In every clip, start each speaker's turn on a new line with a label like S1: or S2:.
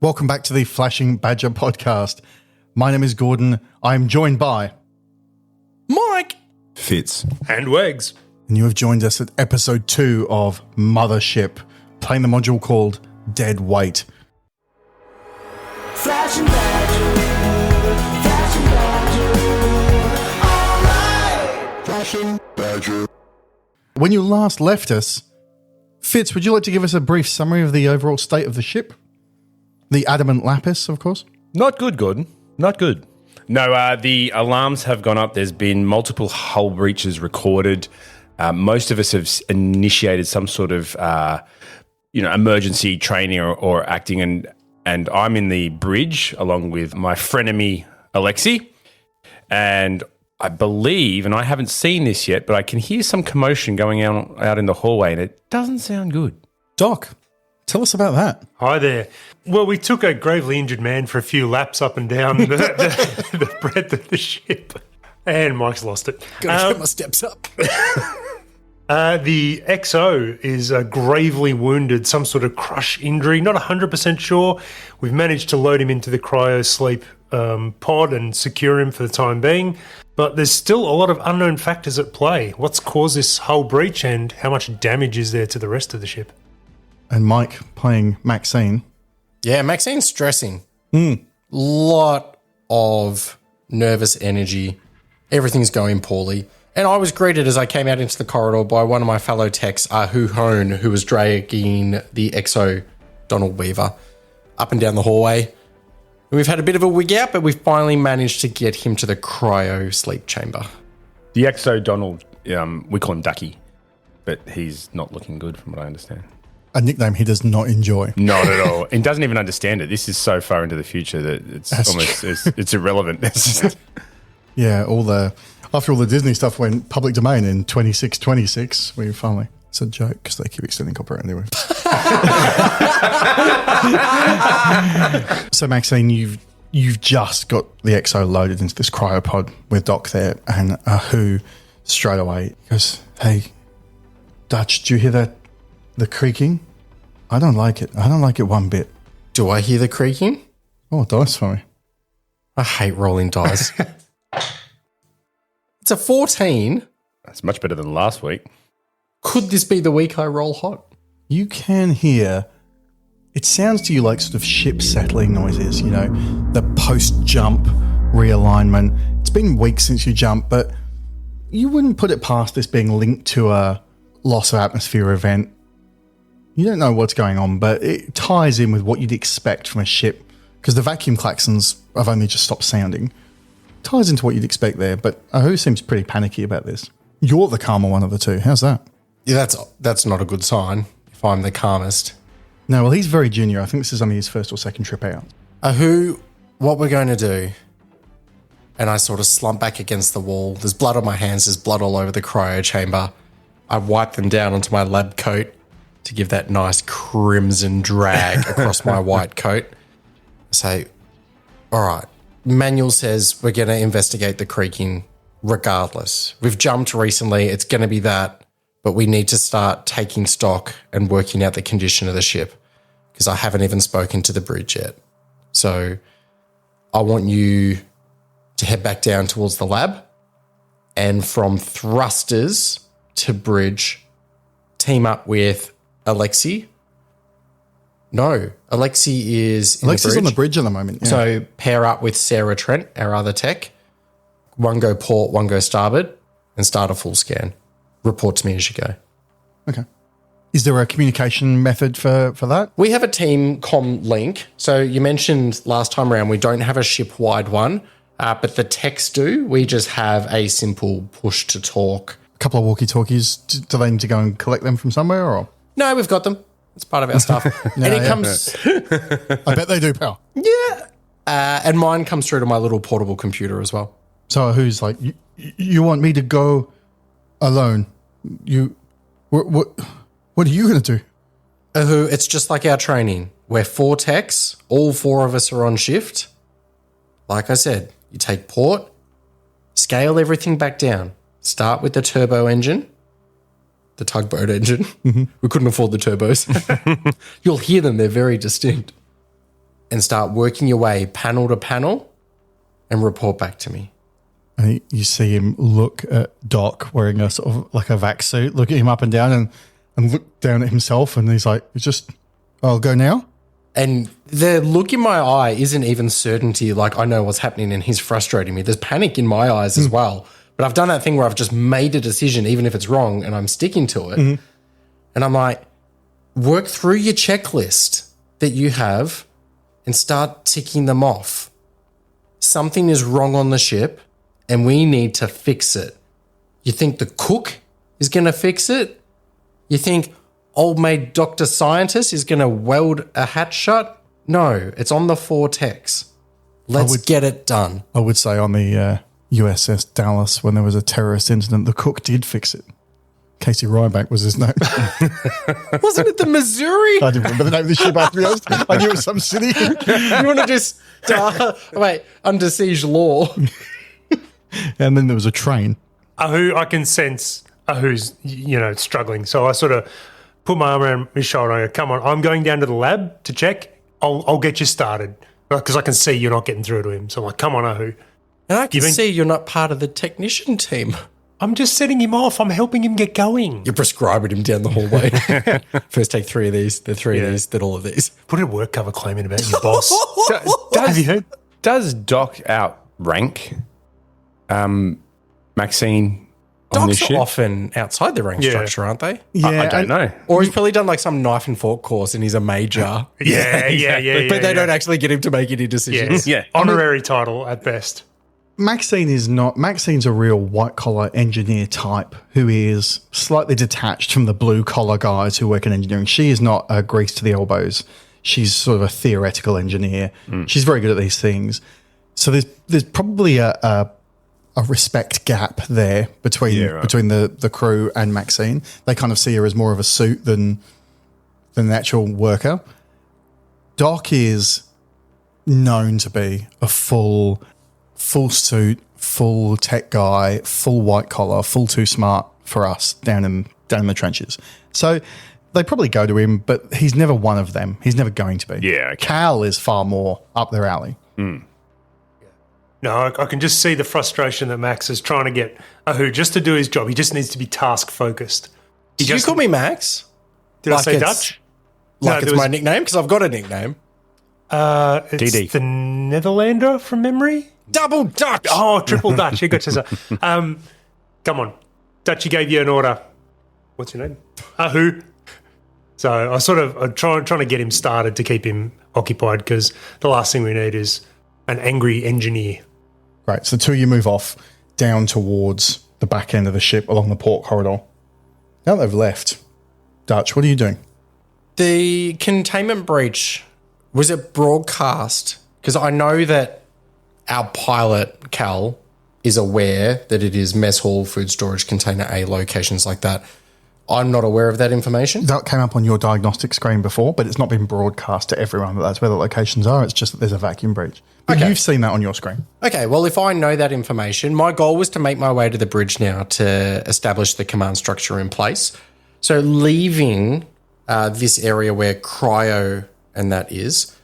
S1: Welcome back to the Flashing Badger podcast. My name is Gordon. I'm joined by
S2: Mike,
S3: Fitz,
S2: and Wegs.
S1: And you have joined us at episode 2 of Mothership, playing the module called Dead Weight.
S4: Flashing Badger, alright. Flashing Badger.
S1: When you last left us, Fitz, would you like to give us a brief summary of the overall state of the ship? The Adamant Lapis, of course.
S2: Not good, Gordon. Not good. No, the alarms have gone up. There's been multiple hull breaches recorded. Most of us have initiated some sort of, emergency training or acting. And I'm in the bridge along with my frenemy, Alexi. And I believe, and I haven't seen this yet, but I can hear some commotion going out in the hallway, and it doesn't sound good.
S1: Doc, tell us about that.
S5: Hi there. Well, we took a gravely injured man for a few laps up and down the breadth of the ship, and Mike's lost it.
S3: gotta get my steps up.
S5: The XO is gravely wounded, some sort of crush injury, not 100% sure. We've managed to load him into the cryo sleep pod and secure him for the time being, but there's still a lot of unknown factors at play. What's caused this hull breach and how much damage is there to the rest of the ship?
S1: And Mike playing Maxine.
S3: Yeah, Maxine's stressing. Lot of nervous energy. Everything's going poorly. And I was greeted as I came out into the corridor by one of my fellow techs, Ahu Hone, who was dragging the XO Donald Weaver up and down the hallway. And we've had a bit of a wig out, but we've finally managed to get him to the cryo sleep chamber.
S2: The XO Donald, we call him Ducky, but he's not looking good from what I understand.
S1: A nickname he does not enjoy.
S2: Not at all. And doesn't even understand it. This is so far into the future that it's it's irrelevant.
S1: Yeah, after all the Disney stuff went public domain in 2626, we finally, it's a joke because they keep extending copyright anyway. So Maxine, you've just got the XO loaded into this cryopod with Doc there, and Ahu straight away goes, "Hey, Dutch, do you hear that? The creaking? I don't like it. I don't like it one bit."
S3: Do I hear the creaking?
S1: Oh, dice for me.
S3: I hate rolling dice. It's a 14.
S2: That's much better than last week.
S3: Could this be the week I roll hot?
S1: You can hear, it sounds to you like sort of ship settling noises, the post-jump realignment. It's been weeks since you jumped, but you wouldn't put it past this being linked to a loss of atmosphere event. You don't know what's going on, but it ties in with what you'd expect from a ship, because the vacuum klaxons have only just stopped sounding. Ties into what you'd expect there, but Ahu seems pretty panicky about this. You're the calmer one of the two. How's that?
S3: Yeah, that's not a good sign if I'm the calmest.
S1: No, well, he's very junior. I think this is only his first or second trip out.
S3: Ahu, what we're going to do, and I sort of slump back against the wall. There's blood on my hands. There's blood all over the cryo chamber. I wipe them down onto my lab coat to give that nice crimson drag across my white coat. I say, all right, manual says we're going to investigate the creaking regardless. We've jumped recently. It's going to be that, but we need to start taking stock and working out the condition of the ship because I haven't even spoken to the bridge yet. So I want you to head back down towards the lab and from thrusters to bridge, team up with Alexi. No, Alexi is in
S1: Alexi's
S3: the bridge.
S1: on the bridge at the moment. Yeah.
S3: So pair up with Sarah Trent, our other tech. One go port, one go starboard, and start a full scan. Report to me as you go.
S1: Okay. Is there a communication method for that?
S3: We have a team comm link. So you mentioned last time around we don't have a ship-wide one, but the techs do. We just have a simple push to talk.
S1: A couple of walkie-talkies. Do they need to go and collect them from somewhere? Or
S3: No, we've got them. It's part of our stuff. And it comes...
S1: I bet they do, pal.
S3: Yeah. And mine comes through to my little portable computer as well.
S1: So who's like, you want me to go alone? What are you going to do?
S3: It's just like our training. We're 4 techs. All 4 of us are on shift. Like I said, you take port, scale everything back down. Start with the turbo engine, the tugboat engine. Mm-hmm. We couldn't afford the turbos. You'll hear them. They're very distinct. and start working your way panel to panel and report back to me.
S1: And you see him look at Doc wearing a sort of like a vac suit, look at him up and down and look down at himself. And he's like, I'll go now.
S3: And the look in my eye isn't even certainty, like I know what's happening and he's frustrating me. There's panic in my eyes as well. But I've done that thing where I've just made a decision, even if it's wrong, and I'm sticking to it. And I'm like, work through your checklist that you have and start ticking them off. Something is wrong on the ship and we need to fix it. You think the cook is going to fix it? You think old maid Dr. Scientist is going to weld a hatch shut? No, it's on the 4 techs. Let's get it done.
S1: I would say on the USS Dallas, when there was a terrorist incident, the cook did fix it. Casey Ryback was his name.
S3: Wasn't it the Missouri?
S1: I didn't remember the name of the ship, after I knew it was some city.
S3: You want to just under siege law.
S1: And then there was a train.
S5: Ahu, I can sense Ahu's, struggling. So I sort of put my arm around his shoulder and go, come on, I'm going down to the lab to check. I'll get you started. Because I can see you're not getting through to him. So I'm like, come on, Ahu.
S3: And I can see you're not part of the technician team.
S5: I'm just setting him off. I'm helping him get going.
S3: You're prescribing him down the hallway. First take 3 of these, then 3 of these, then all of these.
S5: Put a work cover claim in about your boss.
S2: Have you heard? Does Doc outrank Maxine on this
S3: Docs
S2: ship?
S3: are often outside the rank structure, aren't they?
S1: Yeah,
S2: I don't know.
S3: Or he's probably done like some knife and fork course and he's a major.
S5: Yeah.
S3: But they don't actually get him to make any decisions.
S2: Yeah.
S5: Honorary title at best.
S1: Maxine is not. Maxine's a real white collar engineer type who is slightly detached from the blue collar guys who work in engineering. She is not a grease to the elbows. She's sort of a theoretical engineer. She's very good at these things. So there's probably a respect gap there between the crew and Maxine. They kind of see her as more of a suit than an actual worker. Doc is known to be a full suit, full tech guy, full white collar, full too smart for us down in the trenches. So they probably go to him, but he's never one of them. He's never going to be.
S2: Yeah, okay.
S1: Cal is far more up their alley.
S5: No, I can just see the frustration that Max is trying to get Ahu just to do his job. He just needs to be task focused.
S3: Did you call me Max?
S5: Did I say Dutch?
S3: Like it's my nickname? Because I've got a nickname.
S5: It's
S2: DD.
S5: the Netherlander from memory.
S3: Double Dutch.
S5: Oh, triple Dutch. You got you. Come on, Dutchy gave you an order. What's your name? Ahu. So I'm trying to get him started to keep him occupied because the last thing we need is an angry engineer.
S1: Right, so the two of you move off down towards the back end of the ship along the port corridor. Now they've left. Dutch, what are you doing?
S3: The containment breach, was it broadcast? Because I know that our pilot, Cal, is aware that it is mess hall, food storage, container A, locations like that. I'm not aware of that information.
S1: That came up on your diagnostic screen before, but it's not been broadcast to everyone that that's where the locations are. It's just that there's a vacuum breach. But you've seen that on your screen.
S3: Okay, well, if I know that information, my goal was to make my way to the bridge now to establish the command structure in place. So leaving this area where cryo and that is,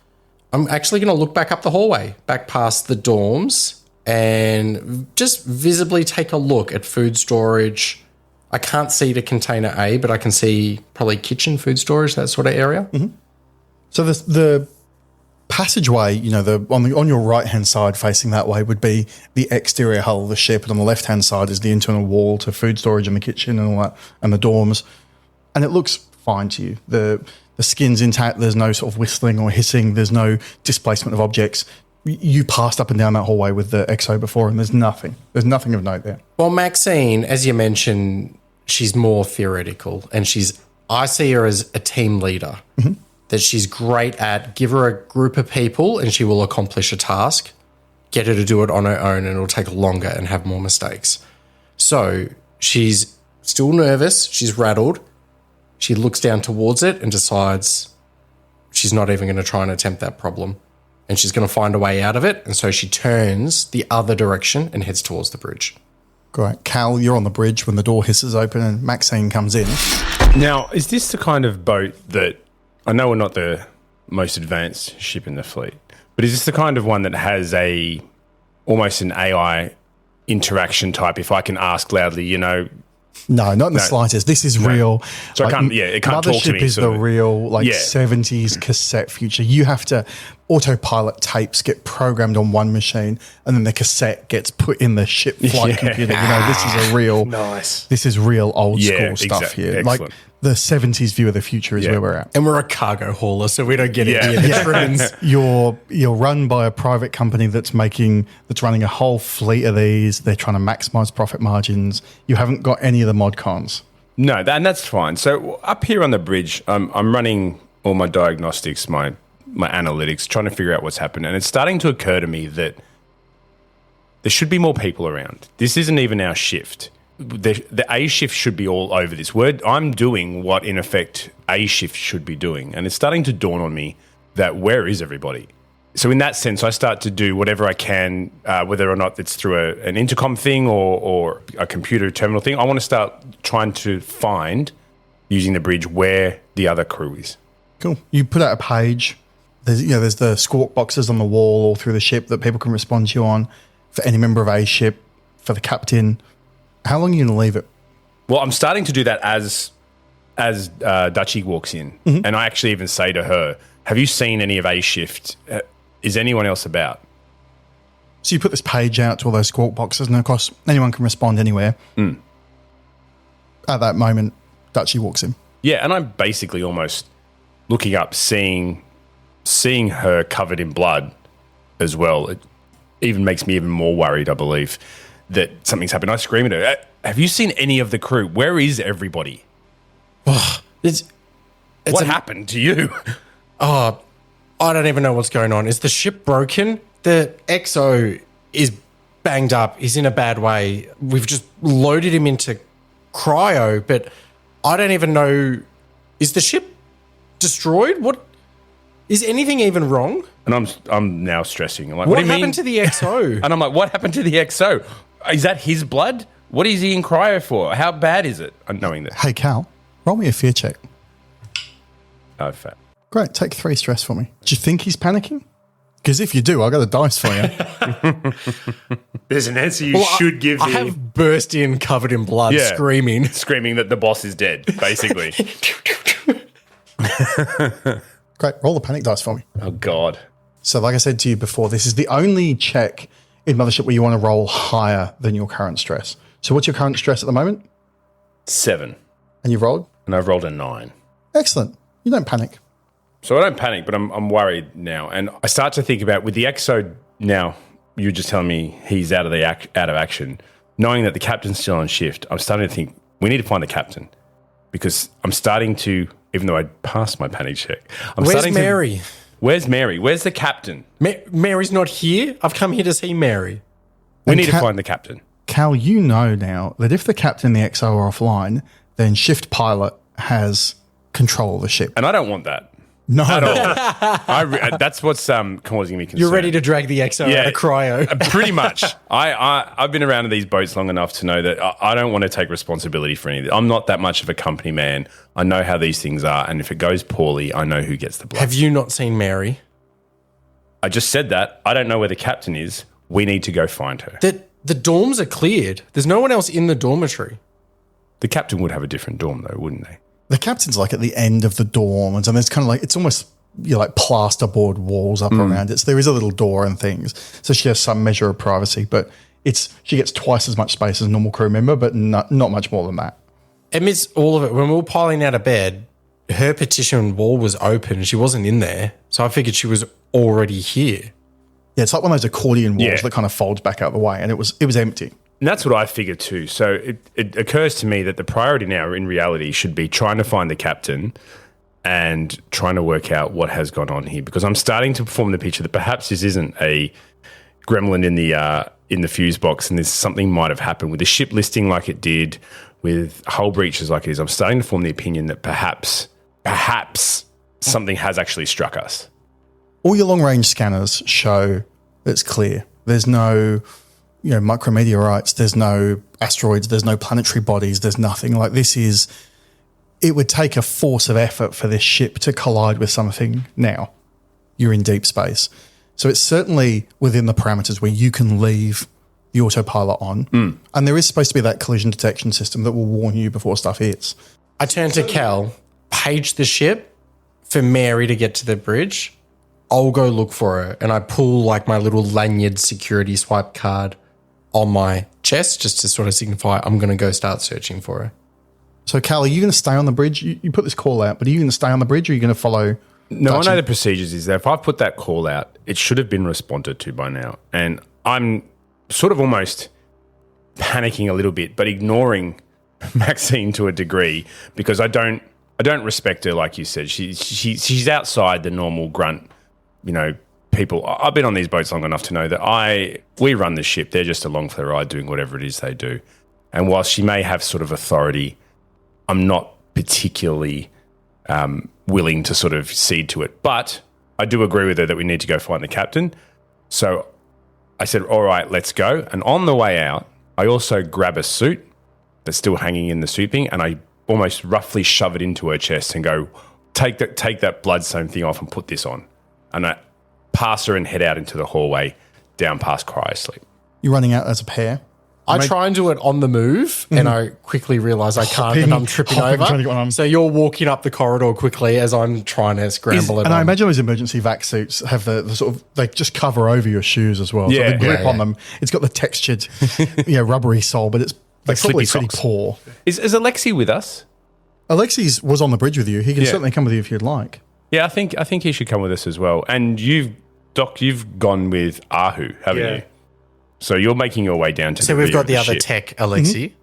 S3: I'm actually going to look back up the hallway, back past the dorms, and just visibly take a look at food storage. I can't see to container A, but I can see probably kitchen, food storage, that sort of area.
S1: Mm-hmm. So the passageway, on your right-hand side facing that way would be the exterior hull of the ship, and on the left-hand side is the internal wall to food storage and the kitchen and all that, and the dorms. And it looks fine to you. The skin's intact. There's no sort of whistling or hissing. There's no displacement of objects. You passed up and down that hallway with the XO before, and there's nothing. There's nothing of note there.
S3: Well, Maxine, as you mentioned, she's more theoretical, and I see her as a team leader. Mm-hmm. That she's great at. Give her a group of people and she will accomplish a task. Get her to do it on her own and it'll take longer and have more mistakes. So she's still nervous. She's rattled. She looks down towards it and decides she's not even going to try and attempt that problem. And she's going to find a way out of it. And so she turns the other direction and heads towards the bridge.
S1: Great. Cal, you're on the bridge when the door hisses open and Maxine comes in.
S2: Now, is this the kind of boat that... I know we're not the most advanced ship in the fleet. But is this the kind of one that has almost an AI interaction type? If I can ask loudly,
S1: No, not in the slightest. This is real.
S2: So it can't talk to
S1: Mothership
S2: me.
S1: is the real 70s cassette future. You have to autopilot tapes get programmed on one machine, and then the cassette gets put in the ship flight computer. This is a real
S5: Nice.
S1: This is real old school stuff here.
S2: Excellent.
S1: Like the 70s view of the future is where we're at.
S3: And we're a cargo hauler, so we don't get any of the trimmings.
S1: You're run by a private company that's running a whole fleet of these. They're trying to maximize profit margins. You haven't got any of the mod cons.
S2: No, and that's fine. So up here on the bridge, I'm running all my diagnostics, my analytics, trying to figure out what's happened. And it's starting to occur to me that there should be more people around. This isn't even our shift. The A shift should be all over this. I'm doing what, in effect, A shift should be doing. And it's starting to dawn on me that where is everybody? So in that sense, I start to do whatever I can, whether or not it's through an intercom thing or a computer terminal thing. I want to start trying to find, using the bridge, where the other crew is.
S1: Cool. You put out a page. There's the squawk boxes on the wall all through the ship that people can respond to you on for any member of A ship, for the captain. How long are you going to leave it?
S2: Well, I'm starting to do that as Dutchie walks in. Mm-hmm. And I actually even say to her, have you seen any of A shift? Is anyone else about?
S1: So you put this page out to all those squawk boxes, and of course, anyone can respond anywhere.
S2: Mm.
S1: At that moment, Dutchie walks in.
S2: Yeah, and I'm basically almost looking up, seeing her covered in blood as well. It even makes me even more worried, I believe, that something's happened. I scream at her, have you seen any of the crew? Where is everybody?
S3: What
S2: happened to you?
S3: Oh, I don't even know what's going on. Is the ship broken? The XO is banged up. He's in a bad way. We've just loaded him into cryo, but I don't even know. Is the ship destroyed? What is anything even wrong?
S2: And I'm now stressing. I'm like,
S3: what
S2: do you
S3: happened
S2: mean?
S3: to the XO?
S2: And I'm like, what happened to the XO? Is that his blood? What is he in cryo for? How bad is it? Knowing this.
S1: Hey, Cal, roll me a fear check.
S2: Oh, fat.
S1: Great. Take 3 stress for me. Do you think he's panicking? Because if you do, I got a dice for you.
S5: There's an answer you should give
S3: I
S5: him.
S3: have burst in covered in blood,
S2: Yeah.
S3: screaming.
S2: Screaming that the boss is dead, basically.
S1: Great. Roll the panic dice for me.
S2: Oh, God.
S1: So like I said to you before, this is the only check in Mothership where you want to roll higher than your current stress. So what's your current stress at the moment?
S2: 7.
S1: And you've rolled?
S2: And I've rolled a 9.
S1: Excellent. You don't panic.
S2: So I don't panic, but I'm worried now. And I start to think about, with the XO now, you're just telling me he's out of action. Knowing that the captain's still on shift, I'm starting to think we need to find the captain. Because I'm starting to, even though I passed my panic check.
S3: Where's Mary?
S2: Where's Mary? Where's the captain?
S3: Mary's not here? I've come here to see Mary.
S2: We need to find the captain.
S1: Cal, you know now that if the captain and the XO are offline, then shift pilot has control of the ship.
S2: And I don't want that.
S1: No.
S2: At all. That's what's causing me concern.
S3: You're ready to drag the XO out of cryo.
S2: Pretty much. I've been around these boats long enough to know that I don't want to take responsibility for anything. I'm not that much of a company man. I know how these things are, and if it goes poorly, I know who gets the blood.
S3: Have you not seen Mary?
S2: I just said that. I don't know where the captain is. We need to go find her.
S3: The dorms are cleared. There's no one else in the dormitory.
S2: The captain would have a different dorm, though, wouldn't they?
S1: The captain's like at the end of the dorm, and so there's kind of like, it's almost like plasterboard walls up around it. So there is a little door and things. So she has some measure of privacy, but she gets twice as much space as a normal crew member, but not much more than that.
S3: Amidst all of it, when we were piling out of bed, her partition wall was open. She wasn't in there. So I figured she was already here.
S1: Yeah, it's like one of those accordion walls that kind of folds back out the way, and it was empty.
S2: And that's what I figured too. So it occurs to me that the priority now in reality should be trying to find the captain and trying to work out what has gone on here, because I'm starting to form the picture that perhaps this isn't a gremlin in the fuse box, and there's something might have happened with the ship listing like it did, with hull breaches like it is. I'm starting to form the opinion that perhaps something has actually struck us.
S1: All your long-range scanners show it's clear. There's no micrometeorites, there's no asteroids, there's no planetary bodies, there's nothing. Like this is, it would take a force of effort for this ship to collide with something now. you're in deep space. So it's certainly within the parameters where you can leave the autopilot on. And there is supposed to be that collision detection system that will warn you before stuff hits.
S3: I turn to Cal, page the ship for Mary to get to the bridge. I'll go look for her. And I pull like my little lanyard security swipe card on my chest just to sort of signify I'm going to go start searching for her.
S1: So, Cal, are you going to stay on the bridge? You put this call out, but are you going to stay on the bridge or are you going to follow?
S2: No,
S1: Dutch
S2: I know the procedures is that if I put that call out, it should have been responded to by now. And I'm sort of almost panicking a little bit, but ignoring Maxine to a degree because I don't respect her, like you said. She's outside the normal grunt, people. I've been on these boats long enough to know that we run the ship. They're just along for the ride doing whatever it is they do. And whilst she may have sort of authority, I'm not particularly willing to sort of cede to it. But I do agree with her that we need to go find the captain. So I said, all right, let's go. And on the way out, I also grab a suit that's still hanging in the suit bin, and I almost roughly shove it into her chest and go, take that bloodstone thing off and put this on. And I pass her and head out into the hallway down past cryosleep.
S1: You're running out as a pair.
S3: I try and do it on the move, and I quickly realise I can't, and I'm tripping
S1: trying to get one
S3: over.
S1: on.
S3: So you're walking up the corridor quickly as I'm trying to scramble it
S1: And I
S3: on.
S1: imagine those emergency vac suits have the sort of, they just cover over your shoes as well.
S2: Yeah,
S1: so the grip
S3: yeah.
S1: on them, it's got the textured, rubbery sole, but it's
S2: Like
S1: probably
S2: slippy
S1: pretty
S2: socks.
S1: poor.
S2: Is Alexi with us?
S1: Alexis was on the bridge with you. He can
S2: Yeah.
S1: certainly come with you if you'd like.
S2: Yeah, I think he should come with us as well. And you've gone with Ahu, haven't
S5: Yeah.
S2: you? So you're making your way down to
S3: So
S2: the
S3: we've
S2: rear
S3: got
S2: of
S3: the other
S2: ship.
S3: tech, Alexi.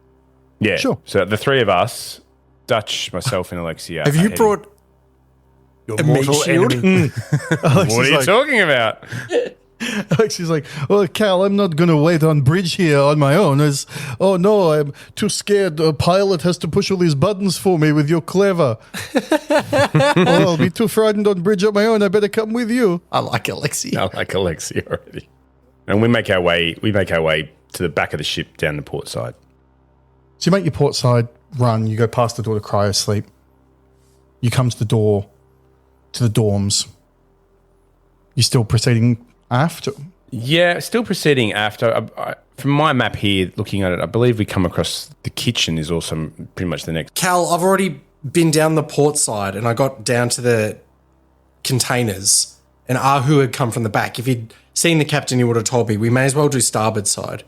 S2: Yeah,
S1: Sure.
S2: So the three of us, Dutch, myself, and Alexia.
S3: Have you brought
S5: Your
S3: a meat
S5: mortal
S3: shield?
S5: enemy.
S2: What are you talking about?
S1: Alexis like, well, Cal, I'm not going to wait on bridge here on my own. Oh, no, I'm too scared. A pilot has to push all these buttons for me with your clever. I'll be too frightened on bridge on my own. I better come with you.
S3: I like Alexi.
S2: I like Alexia already. And we make our way to the back of the ship down the port side.
S1: So you make your port side run. You go past the door to cryosleep. You come to the door to the dorms. You're still proceeding aft?
S2: Yeah, still proceeding after. From my map here, looking at it, I believe we come across the kitchen is also pretty much the next.
S3: Cal, I've already been down the port side and I got down to the containers and Ahu had come from the back. If he'd seen the captain, he would have told me we may as well do starboard side.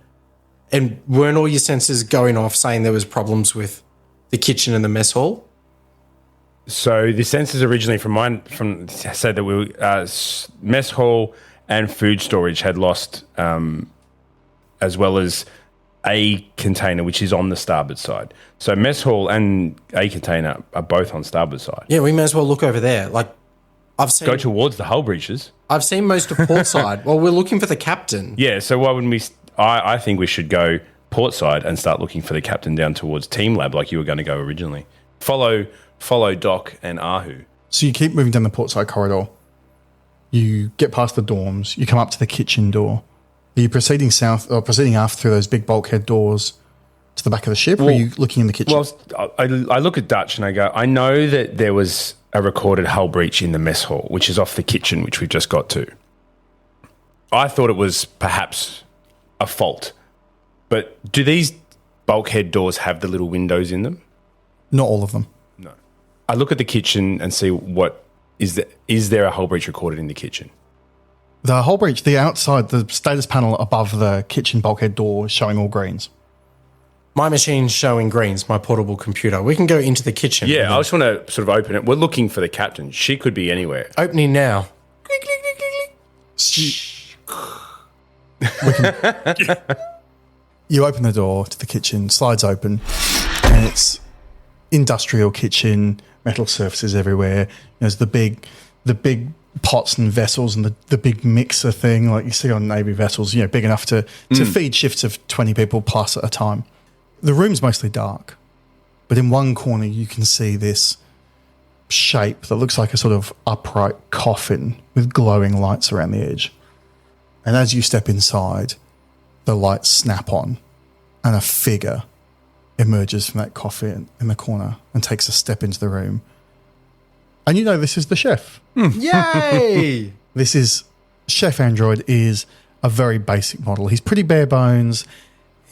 S3: And weren't all your sensors going off saying there was problems with the kitchen and the mess hall?
S2: So the sensors originally from said that we mess hall and food storage had lost, as well as a container which is on the starboard side. So mess hall and a container are both on starboard side.
S3: Yeah, we may as well look over there. Like I've seen
S2: Go towards the hull breaches.
S3: I've seen most of port side. Well, we're looking for the captain.
S2: Yeah. So why wouldn't we? I think we should go port side and start looking for the captain down towards team lab like you were going to go originally. Follow Doc and Ahu.
S1: So you keep moving down the port side corridor. You get past the dorms. You come up to the kitchen door. Are you proceeding south or proceeding aft through those big bulkhead doors to the back of the ship? Or are you looking in the kitchen?
S2: Well, I look at Dutch and I go, I know that there was a recorded hull breach in the mess hall, which is off the kitchen, which we've just got to. I thought it was perhaps a fault. But do these bulkhead doors have the little windows in them?
S1: Not all of them.
S2: No. I look at the kitchen and see what is there a hull breach recorded in the kitchen?
S1: The hull breach, the outside, the status panel above the kitchen bulkhead door is showing all greens.
S3: My machine's showing greens, my portable computer. We can go into the kitchen.
S2: Yeah, I just want to sort of open it. We're looking for the captain. She could be anywhere.
S3: Opening now.
S1: You open the door to the kitchen, slides open, and it's industrial kitchen, metal surfaces everywhere. There's the big pots and vessels and the big mixer thing like you see on Navy vessels, big enough to feed shifts of 20 people plus at a time. The room's mostly dark, but in one corner you can see this shape that looks like a sort of upright coffin with glowing lights around the edge. And as you step inside, the lights snap on and a figure emerges from that coffin in the corner and takes a step into the room. And you know this is the chef.
S3: Yay!
S1: This is Chef Android is a very basic model. He's pretty bare bones.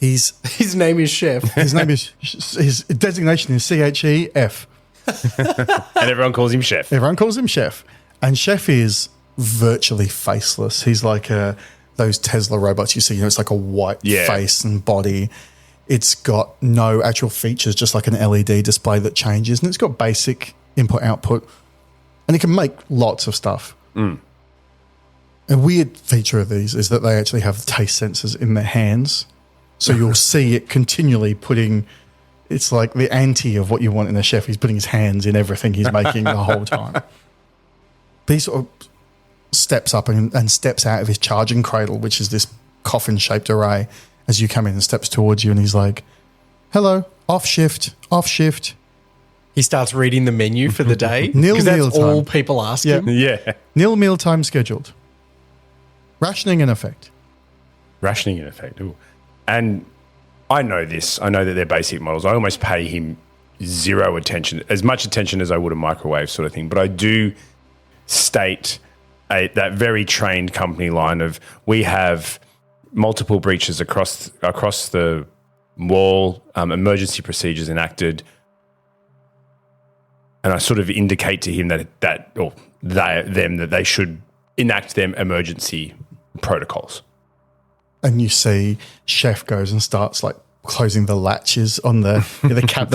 S1: His
S3: name is Chef.
S1: His designation is CHEF.
S2: And everyone calls him Chef.
S1: Everyone calls him Chef. And Chef is virtually faceless. He's like those Tesla robots you see. It's like a white face and body. It's got no actual features, just like an LED display that changes. And it's got basic input-output. And it can make lots of stuff. A weird feature of these is that they actually have taste sensors in their hands. So you'll see it continually putting... It's like the anti of what you want in a chef. He's putting his hands in everything he's making the whole time. But he sort of steps up and steps out of his charging cradle, which is this coffin-shaped array, as you come in and steps towards you, and he's like, hello, off shift.
S3: He starts reading the menu for the day.
S1: Nil
S3: because that's
S1: meal
S3: all
S1: time.
S3: people ask him.
S2: Yeah.
S1: Nil meal time scheduled. Rationing in effect.
S2: Rationing in effect. Ooh. And I know this. I know that they're basic models. I almost pay him zero attention, as much attention as I would a microwave sort of thing. But I do state that very trained company line of we have multiple breaches across the wall, emergency procedures enacted. And I sort of indicate to him that they should enact them emergency protocols.
S1: And you see Chef goes and starts like closing the latches on the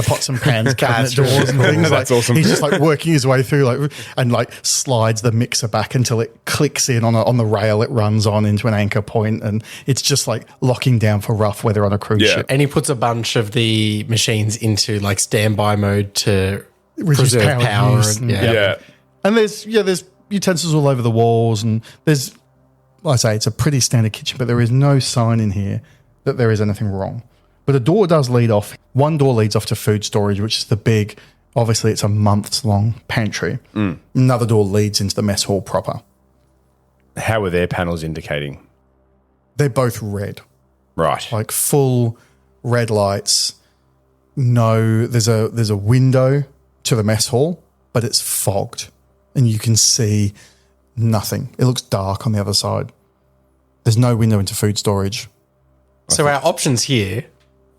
S1: pots and pans cabinet doors and things.
S2: That's
S1: like,
S2: awesome.
S1: He's just like working his way through and slides the mixer back until it clicks in on the rail it runs on into an anchor point, and it's just like locking down for rough weather on a cruise ship.
S3: And he puts a bunch of the machines into like standby mode to
S1: Reduce
S3: preserve power.
S1: use and there's utensils all over the walls, and there's, like I say, it's a pretty standard kitchen, but there is no sign in here that there is anything wrong. But a door does lead off. One door leads off to food storage, which is the big, obviously it's a months long pantry. Another door leads into the mess hall proper.
S2: How are their panels indicating?
S1: They're both red.
S2: Right.
S1: Like full red lights. No, there's a window to the mess hall, but it's fogged and you can see nothing. It looks dark on the other side. There's no window into food storage.
S3: So our options here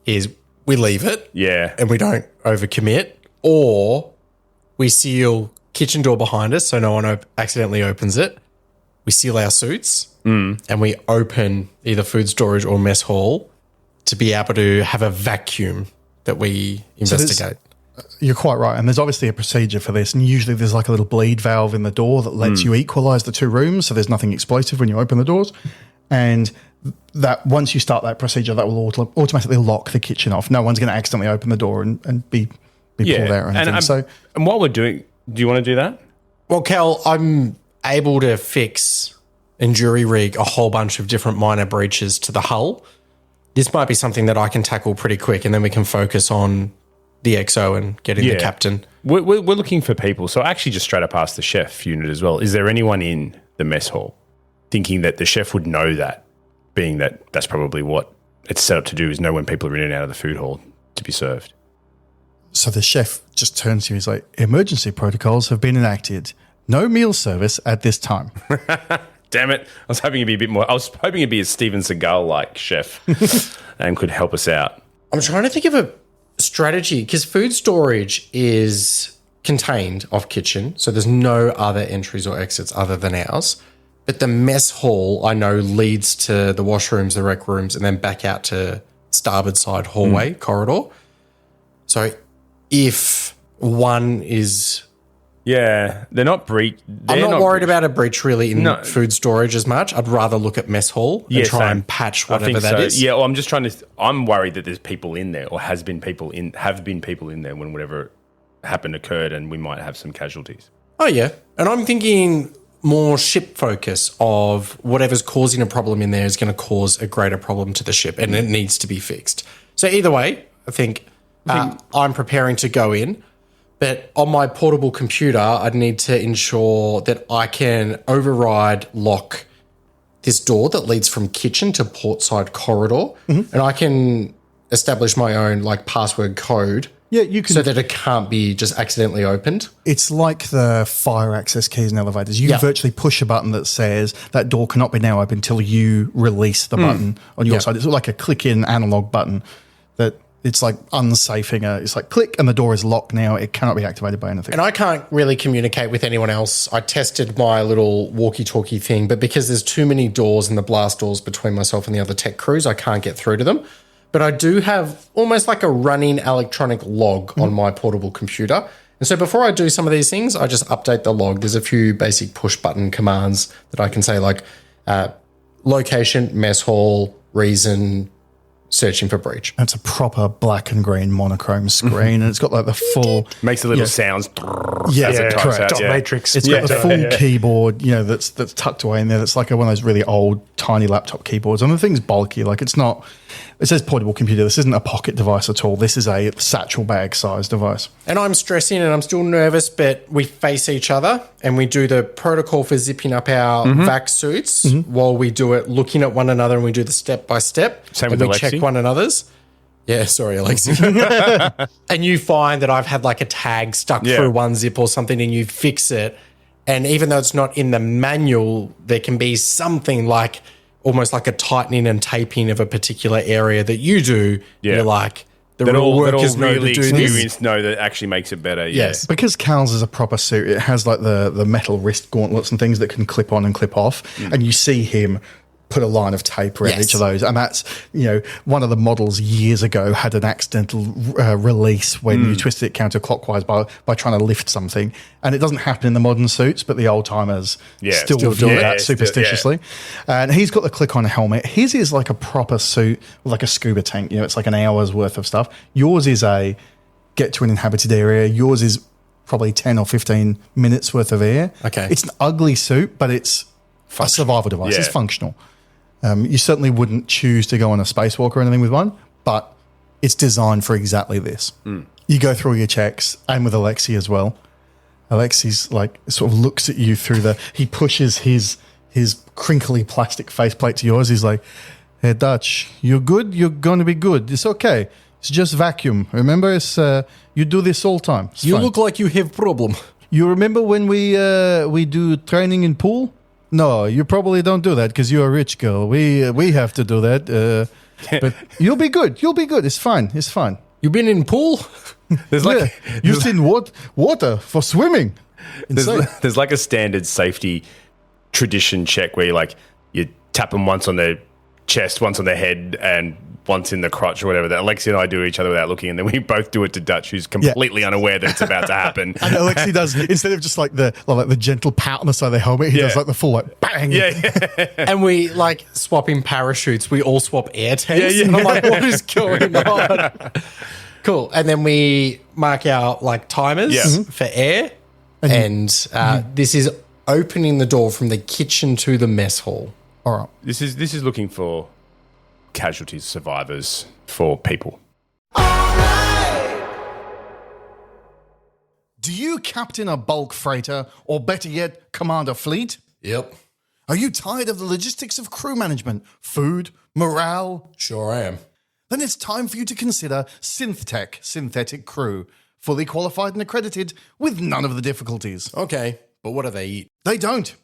S3: is we leave it and we don't overcommit, or we seal kitchen door behind us so no one accidentally opens it. We seal our suits and we open either food storage or mess hall to be able to have a vacuum that we investigate.
S1: You're quite right. And there's obviously a procedure for this. And usually there's like a little bleed valve in the door that lets you equalize the two rooms. So there's nothing explosive when you open the doors. And that once you start that procedure, that will automatically lock the kitchen off. No one's going to accidentally open the door and be pulled out or anything.
S2: And while we're doing, do you want to do that?
S3: Well, Cal, I'm able to fix and jury rig a whole bunch of different minor breaches to the hull. This might be something that I can tackle pretty quick, and then we can focus on the XO and getting the captain.
S2: We're looking for people. So I actually just straight up asked the chef unit as well. Is there anyone in the mess hall? Thinking that the chef would know that, being that that's probably what it's set up to do, is know when people are in and out of the food hall to be served.
S1: So the chef just turns to you. He's like, emergency protocols have been enacted. No meal service at this time.
S2: Damn it. I was hoping it'd be a bit more. I was hoping it'd be a Steven Seagal-like chef and could help us out.
S3: I'm trying to think of a strategy because food storage is contained off kitchen. So there's no other entries or exits other than ours. But the mess hall, I know, leads to the washrooms, the rec rooms, and then back out to starboard side hallway corridor. So if one is...
S2: Yeah, they're not breach.
S3: I'm not worried about a breach really in food storage as much. I'd rather look at mess hall and try and patch whatever that is.
S2: Yeah, well, I'm just trying to... I'm worried that there's people in there or have been people in there when whatever happened occurred, and we might have some casualties.
S3: Oh, yeah. And I'm thinking... more ship focus of whatever's causing a problem in there is going to cause a greater problem to the ship and it needs to be fixed. So either way, I think I'm preparing to go in, but on my portable computer, I'd need to ensure that I can override lock this door that leads from kitchen to portside corridor, and I can establish my own like password code
S1: Yeah, you can.
S3: So that it can't be just accidentally opened.
S1: It's like the fire access keys in elevators. You
S3: Yeah.
S1: virtually push a button that says that door cannot be now open until you release the button on your side. It's like a click-in analog button that it's like unsafing. It's like click and the door is locked now. It cannot be activated by anything.
S3: And I can't really communicate with anyone else. I tested my little walkie-talkie thing, but because there's too many doors and the blast doors between myself and the other tech crews, I can't get through to them. But I do have almost like a running electronic log on my portable computer. And so before I do some of these things, I just update the log. There's a few basic push button commands that I can say, like location, mess hall, reason, searching for breach.
S1: It's a proper black and green monochrome screen, and it's got like the full
S2: Makes the little sounds.
S1: Yeah,
S2: as it types
S1: correct.
S2: out,
S5: Dot
S2: yeah.
S5: matrix.
S1: It's got the full keyboard, that's tucked away in there. That's like one of those really old, tiny laptop keyboards. And the thing's bulky. Like it's not. It says portable computer. This isn't a pocket device at all. This is a satchel bag size device.
S3: And I'm stressing and I'm still nervous, but we face each other and we do the protocol for zipping up our vac suits while we do it, looking at one another, and we do the step by step.
S2: Same
S3: and
S2: with
S3: we
S2: Alexi.
S3: check one another's. Yeah, sorry, Alexi. And you find that I've had like a tag stuck through one zip or something, and you fix it. And even though it's not in the manual, there can be something like almost like a tightening and taping of a particular area that you do.
S2: Yeah.
S3: You're like, the
S2: That
S3: real
S2: all
S3: workers know
S2: really
S3: to do this.
S2: experienced know that actually makes it better.
S3: Yes.
S1: Because Cal's is a proper suit, it has like the metal wrist gauntlets and things that can clip on and clip off. And you see him put a line of tape around
S3: Yes.
S1: each of those. And that's, one of the models years ago had an accidental release when you twisted it counterclockwise by trying to lift something. And it doesn't happen in the modern suits, but the old timers still
S2: still
S1: view
S2: do it.
S1: that
S2: Yeah, still-
S1: superstitiously. And he's got the click-on helmet. His is like a proper suit with like a scuba tank. It's like an hour's worth of stuff. Yours is a get to an inhabited area. Yours is probably 10 or 15 minutes worth of air.
S3: Okay.
S1: It's an ugly suit, but it's a survival device.
S2: Yeah.
S1: It's functional. You certainly wouldn't choose to go on a spacewalk or anything with one, but it's designed for exactly this. You go through all your checks, and with Alexi as well. Alexi's like sort of looks at you through he pushes his crinkly plastic faceplate to yours. He's like, "Hey, Dutch, you're good. You're going to be good. It's okay. It's just vacuum. Remember, it's you do this all time. It's
S3: You
S1: fine."
S3: look like you have problem.
S1: You remember when we do training in pool? No, you probably don't do that because you're a rich girl. We have to do that. But you'll be good. You'll be good. It's fine. It's fine.
S3: You been in pool?
S2: There's like
S1: You've seen water for swimming. Insane.
S2: there's like a standard safety tradition check where you tap them once on their chest, once on their head, and once in the crotch or whatever. That Alexi and I do each other without looking, and then we both do it to Dutch, who's completely unaware that it's about to happen.
S1: And Alexi does, instead of just like the gentle pat on the side of the helmet, he does like the full like bang.
S3: And we like swapping parachutes. We all swap air tanks.
S2: Yeah.
S3: And I'm like, what is going on? Cool. And then we mark our like timers for air. And this is opening the door from the kitchen to the mess hall.
S1: All right.
S2: This is looking for casualties, survivors, for people.
S1: Do you captain a bulk freighter, or better yet, command a fleet?
S3: Yep.
S1: Are you tired of the logistics of crew management, food, morale?
S3: Sure I am.
S1: Then it's time for you to consider SynthTech Synthetic Crew, fully qualified and accredited with none of the difficulties.
S3: Okay. But what do they eat?
S1: They don't.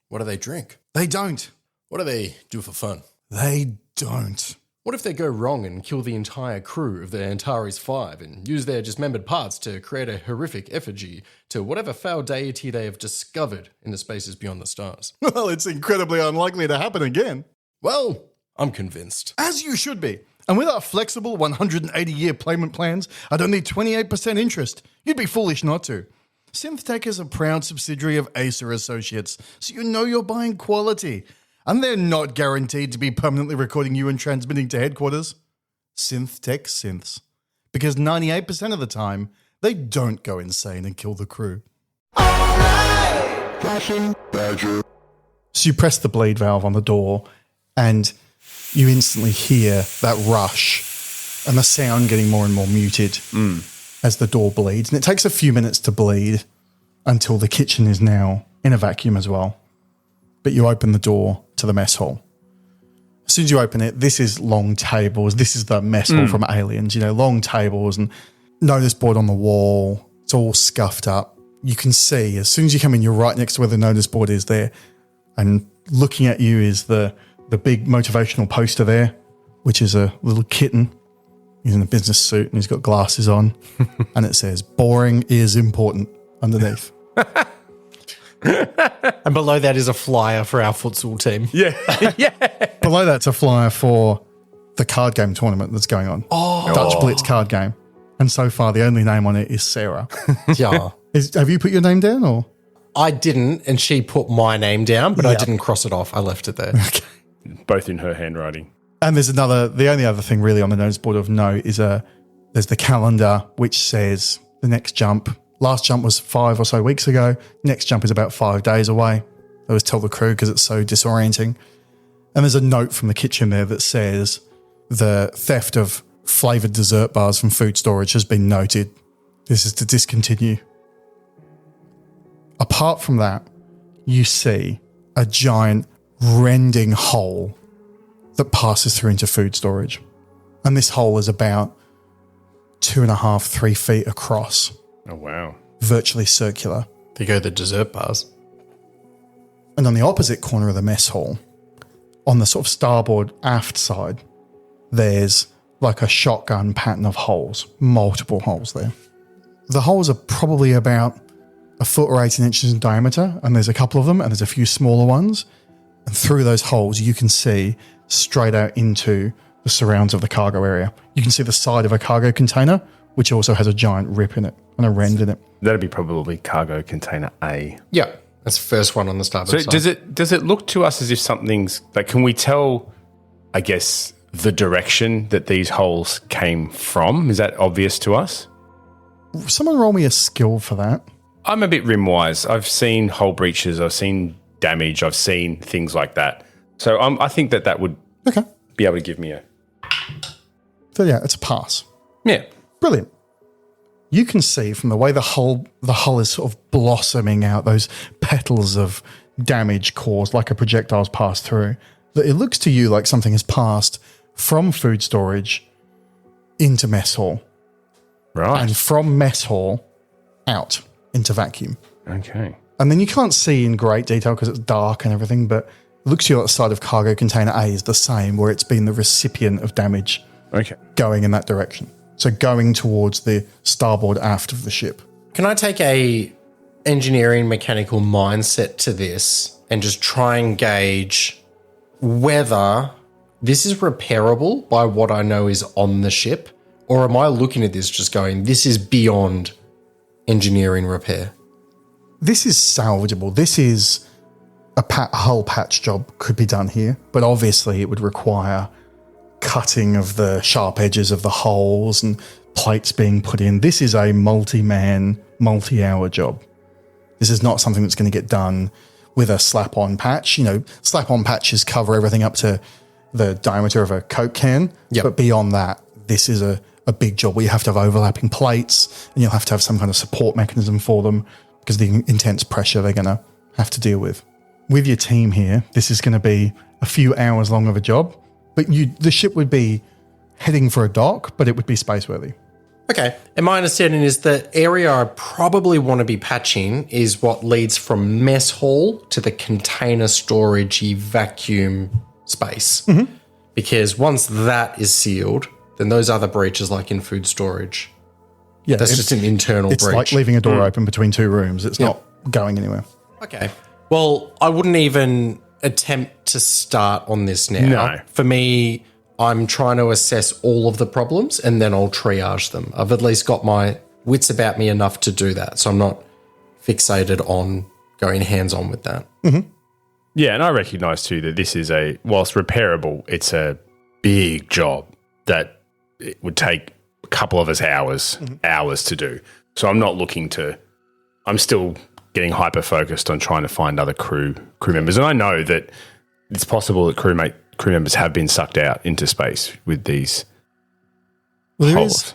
S3: What do they drink?
S1: They don't.
S3: What do they do for fun?
S1: They don't.
S3: What if they go wrong and kill the entire crew of the Antares 5 and use their dismembered parts to create a horrific effigy to whatever foul deity they have discovered in the spaces beyond the stars?
S1: Well, it's incredibly unlikely to happen again.
S3: Well, I'm convinced.
S1: As you should be. And with our flexible 180-year payment plans at only 28% interest, you'd be foolish not to. SynthTech is a proud subsidiary of Acer Associates, so you know you're buying quality. And they're not guaranteed to be permanently recording you and transmitting to headquarters. SynthTech synths. Because 98% of the time, they don't go insane and kill the crew.
S4: Caution, Badger.
S1: So you press the bleed valve on the door, and you instantly hear that rush and the sound getting more and more muted as the door bleeds. And it takes a few minutes to bleed until the kitchen is now in a vacuum as well. But you open the door to the mess hall. As soon as you open it, this is long tables. This is the mess hall from Aliens, long tables and notice board on the wall. It's all scuffed up. You can see as soon as you come in, you're right next to where the notice board is there. And looking at you is the big motivational poster there, which is a little kitten. He's in a business suit and he's got glasses on. And it says, boring is important underneath.
S3: And below that is a flyer for our futsal team.
S1: Below that's a flyer for the card game tournament that's going on. Dutch Blitz card game. And so far, the only name on it is Sarah.
S3: Yeah.
S1: Have you put your name down or?
S3: I didn't, and she put my name down, but I didn't cross it off. I left it there.
S2: Both in her handwriting.
S1: And there's the only other thing really on the notice board of note is there's the calendar, which says the next jump. Last jump was 5 or so weeks ago. Next jump is about 5 days away. I always tell the crew because it's so disorienting. And there's a note from the kitchen there that says the theft of flavoured dessert bars from food storage has been noted. This is to discontinue. Apart from that, you see a giant rending hole that passes through into food storage. And this hole is about 2.5, 3 feet across.
S2: Oh, wow.
S1: Virtually circular.
S3: There go the dessert bars.
S1: And on the opposite corner of the mess hall, on the sort of starboard aft side, there's like a shotgun pattern of holes, multiple holes there. The holes are probably about 1 foot or 18 inches in diameter, and there's a couple of them, and there's a few smaller ones. And through those holes, you can see straight out into the surrounds of the cargo area. You can see the side of a cargo container, which also has a giant rip in it and a rend in it.
S2: That'd be probably cargo container A.
S3: Yeah. That's the first one on the starboard
S2: So
S3: side.
S2: does it look to us as if something's like? Can we tell? I guess the direction that these holes came from, is that obvious to us?
S1: Someone roll me a skill for that.
S2: I'm a bit rim wise. I've seen hole breaches. I've seen damage. I've seen things like that. So I think that would be able to give me a.
S1: So yeah, it's a pass.
S2: Yeah.
S1: Brilliant. You can see from the way the hull is sort of blossoming out, those petals of damage caused like a projectile's passed through, that it looks to you like something has passed from food storage into mess hall.
S2: Right.
S1: And from mess hall out into vacuum.
S2: Okay.
S1: And then you can't see in great detail because it's dark and everything, but it looks to you like the side of cargo container A is the same, where it's been the recipient of damage going in that direction. So going towards the starboard aft of the ship.
S3: Can I take a engineering mechanical mindset to this and just try and gauge whether this is repairable by what I know is on the ship, or am I looking at this just going, this is beyond engineering repair?
S1: This is salvageable. This is a hull patch job could be done here, but obviously it would require cutting of the sharp edges of the holes and plates being put in. This is a multi-man, multi-hour job. This is not something that's going to get done with a slap-on patch. You know, slap-on patches cover everything up to the diameter of a Coke can, but beyond that, this is a big job where you have to have overlapping plates and you'll have to have some kind of support mechanism for them because of the intense pressure they're going to have to deal with. With your team here, this is going to be a few hours long of a job, but the ship would be heading for a dock, but it would be space-worthy.
S3: Okay. And my understanding is the area I probably want to be patching is what leads from mess hall to the container storage vacuum space. Mm-hmm. Because once that is sealed, then those other breaches like in food storage, that's just an internal breach.
S1: It's like leaving a door open between two rooms. It's not going anywhere.
S3: Okay. Well, I wouldn't even attempt to start on this now.
S2: No.
S3: For me, I'm trying to assess all of the problems and then I'll triage them. I've at least got my wits about me enough to do that. So I'm not fixated on going hands-on with that.
S1: Mm-hmm.
S2: Yeah, and I recognise too that this is whilst repairable, it's a big job that it would take a couple of us hours to do. So I'm not looking to, I'm still getting hyper-focused on trying to find other crew members. And I know that it's possible that crew members have been sucked out into space with these holes.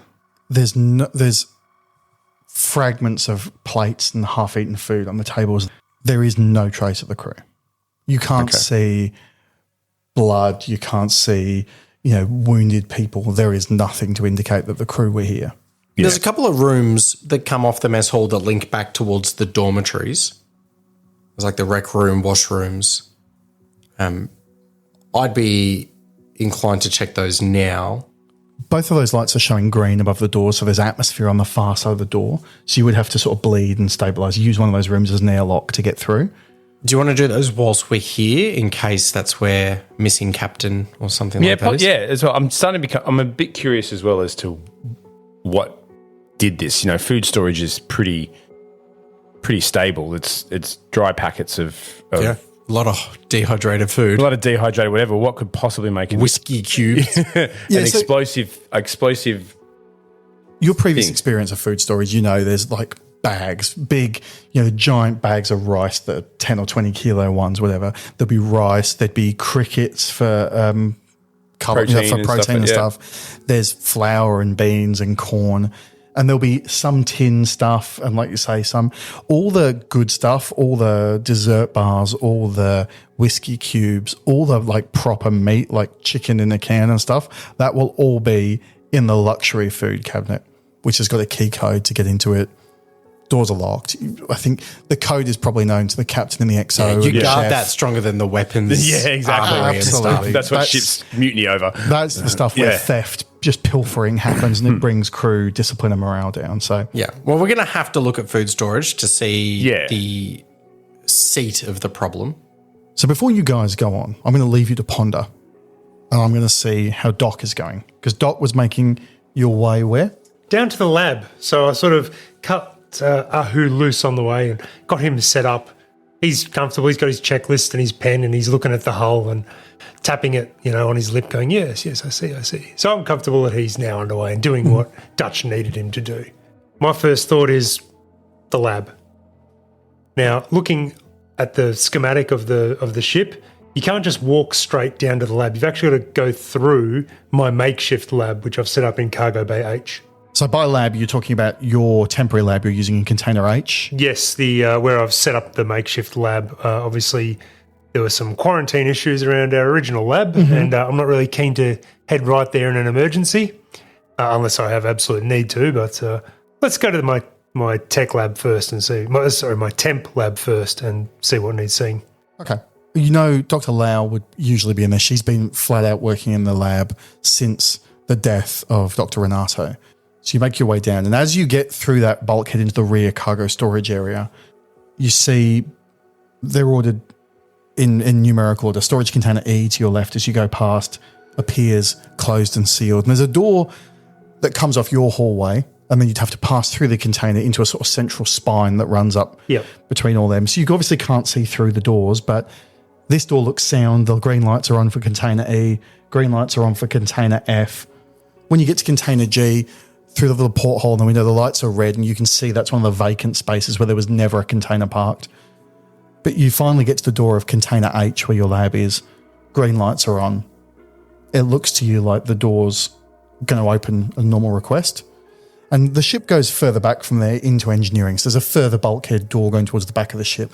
S1: There's fragments of plates and half-eaten food on the tables. There is no trace of the crew. You can't see blood. You can't see, wounded people. There is nothing to indicate that the crew were here.
S3: There's a couple of rooms that come off the mess hall that link back towards the dormitories. There's like the rec room, washrooms. I'd be inclined to check those now.
S1: Both of those lights are showing green above the door, so there's atmosphere on the far side of the door. So you would have to sort of bleed and stabilise. Use one of those rooms as an airlock to get through.
S3: Do you want to do those whilst we're here in case that's where missing captain or something like that is?
S2: Yeah, as well. I'm starting to become. I'm a bit curious as well as to what did this. You know, food storage is pretty stable. It's dry packets of
S3: A lot of dehydrated food.
S2: a lot of dehydrated whatever. What could possibly make it
S3: Whiskey cubes.
S2: an explosive?
S1: Your previous experience of food storage, you know, there's like bags, big, you know, giant bags of rice that are 10 or 20 kilo ones, whatever. There'd be rice, there'd be crickets for protein and stuff. There's flour and beans and corn. And there'll be some tin stuff and, like you say, all the good stuff, all the dessert bars, all the whiskey cubes, all the like proper meat, like chicken in a can and stuff, that will all be in the luxury food cabinet, which has got a key code to get into it. Doors are locked. I think the code is probably known to the captain and the XO.
S3: You
S1: and the
S3: guard
S1: chef.
S3: that stronger than the weapons.
S2: Yeah, exactly.
S3: armory and stuff.
S1: Absolutely.
S2: That's what ships mutiny over.
S1: That's the stuff where theft, just pilfering happens, and it brings crew discipline and morale down. So
S3: Yeah. Well, we're going to have to look at food storage to see
S2: Yeah.
S3: the seat of the problem.
S1: So before you guys go on, I'm going to leave you to ponder, and I'm going to see how Doc is going, because Doc was making your way where?
S5: Down to the lab. So I sort of cut Ahu loose on the way and got him set up. He's comfortable. He's got his checklist and his pen, and he's looking at the hull and tapping it, you know, on his lip, going, yes, I see. So I'm comfortable that he's now underway and doing what Dutch needed him to do. My first thought is the lab. Now, looking at the schematic of the ship, you can't just walk straight down to the lab. You've actually got to go through my makeshift lab, which I've set up in Cargo Bay H.
S1: So by lab, you're talking about your temporary lab you're using in Container H?
S5: Yes, the where I've set up the makeshift lab. Obviously, there were some quarantine issues around our original lab, and I'm not really keen to head right there in an emergency, unless I have absolute need to. But let's go to my tech lab first and see. My temp lab first and see what needs seeing.
S1: Okay. You know, Dr. Lau would usually be in there. She's been flat out working in the lab since the death of Dr. Renato. So you make your way down, and as you get through that bulkhead into the rear cargo storage area, you see they're ordered in numerical order. Storage container E to your left as you go past appears closed and sealed. And there's a door that comes off your hallway, and then you'd have to pass through the container into a sort of central spine that runs up between all them. So you obviously can't see through the doors, but this door looks sound. The green lights are on for container E. Green lights are on for container F. When you get to container G, through the little porthole in the window, the lights are red, and you can see that's one of the vacant spaces where there was never a container parked. But you finally get to the door of container H where your lab is. Green lights are on. It looks to you like the door's going to open a normal request. And the ship goes further back from there into engineering. So there's a further bulkhead door going towards the back of the ship.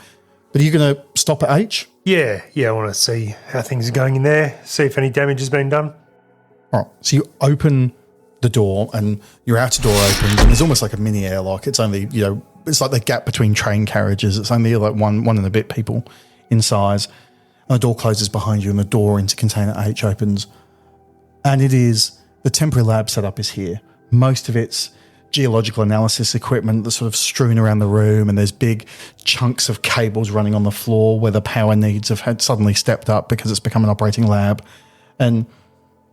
S1: But are you going to stop at H?
S5: Yeah, I want to see how things are going in there, see if any damage has been done.
S1: All right. So you open the door, and your outer door opens, and there's almost like a mini airlock. It's only, you know, it's like the gap between train carriages. It's only like one and a bit people in size. And the door closes behind you, and the door into container H opens. And it is, the temporary lab setup is here. Most of it's geological analysis equipment that's sort of strewn around the room, and there's big chunks of cables running on the floor where the power needs have had suddenly stepped up because it's become an operating lab. And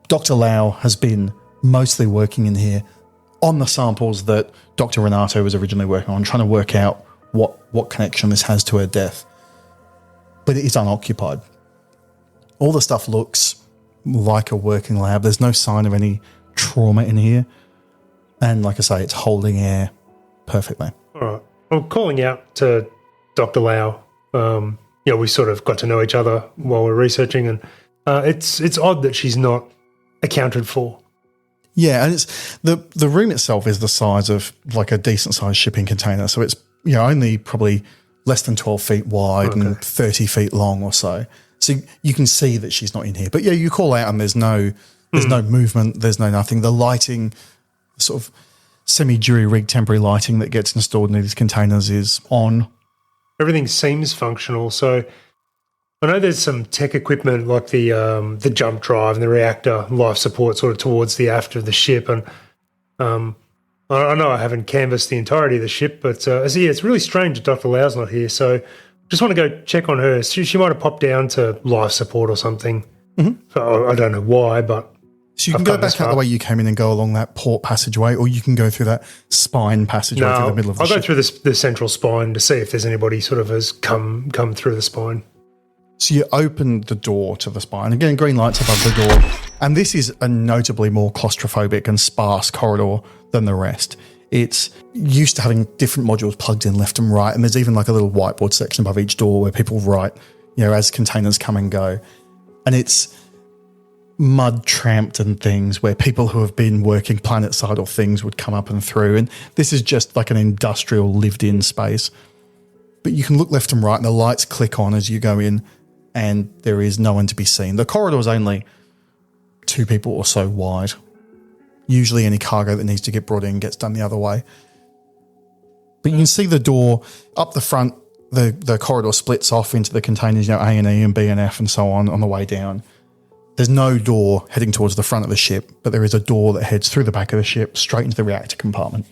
S1: Dr. Lau has been mostly working in here on the samples that Dr. Renato was originally working on, trying to work out what connection this has to her death. But it is unoccupied. All the stuff looks like a working lab. There's no sign of any trauma in here. And like I say, it's holding air perfectly.
S5: All right. I'm calling out to Dr. Lau. We sort of got to know each other while we're researching, and it's odd that she's not accounted for.
S1: Yeah, and it's the room itself is the size of like a decent sized shipping container. So it's, you know, only probably less than 12 feet wide and 30 feet long or so. So you can see that she's not in here. But yeah, you call out and there's no movement, there's no nothing. The lighting, sort of semi-jury rig temporary lighting that gets installed in these containers is on.
S5: Everything seems functional. So I know there's some tech equipment like the jump drive and the reactor life support sort of towards the aft of the ship. And I know I haven't canvassed the entirety of the ship, but it's really strange that Dr. Lau's not here. So just want to go check on her. She might have popped down to life support or something. So I don't know why, but...
S1: So you can go back out the way you came in and go along that port passageway, or you can go through that spine passageway through the middle of the ship.
S5: I'll go through the central spine to see if there's anybody sort of has come through the spine.
S1: So you open the door to the spine. Again, green lights above the door. And this is a notably more claustrophobic and sparse corridor than the rest. It's used to having different modules plugged in left and right. And there's even like a little whiteboard section above each door where people write, as containers come and go. And it's mud tramped and things where people who have been working planet side or things would come up and through. And this is just like an industrial lived in space. But you can look left and right and the lights click on as you go in and there is no one to be seen. The corridor is only 2 people or so wide. Usually any cargo that needs to get brought in gets done the other way. But you can see the door up the front, the corridor splits off into the containers, A&E and B and F and so on the way down. There's no door heading towards the front of the ship, but there is a door that heads through the back of the ship straight into the reactor compartment.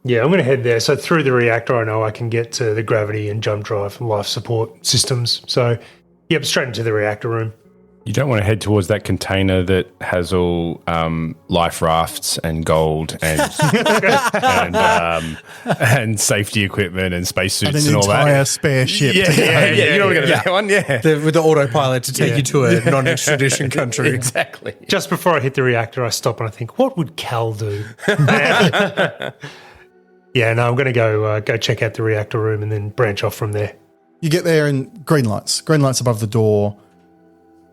S5: Yeah, I'm going to head there. So through the reactor, I know I can get to the gravity and jump drive and life support systems. So, yep, straight into the reactor room.
S2: You don't want to head towards that container that has all life rafts and gold and and safety equipment and spacesuits and all that.
S1: An entire spare ship.
S2: Yeah. You don't want to go to that one,
S3: With the autopilot to take you to a non-extradition country.
S2: Exactly.
S5: Just before I hit the reactor, I stop and I think, what would Cal do? Yeah, no, I'm going to go check out the reactor room and then branch off from there.
S1: You get there and green lights above the door.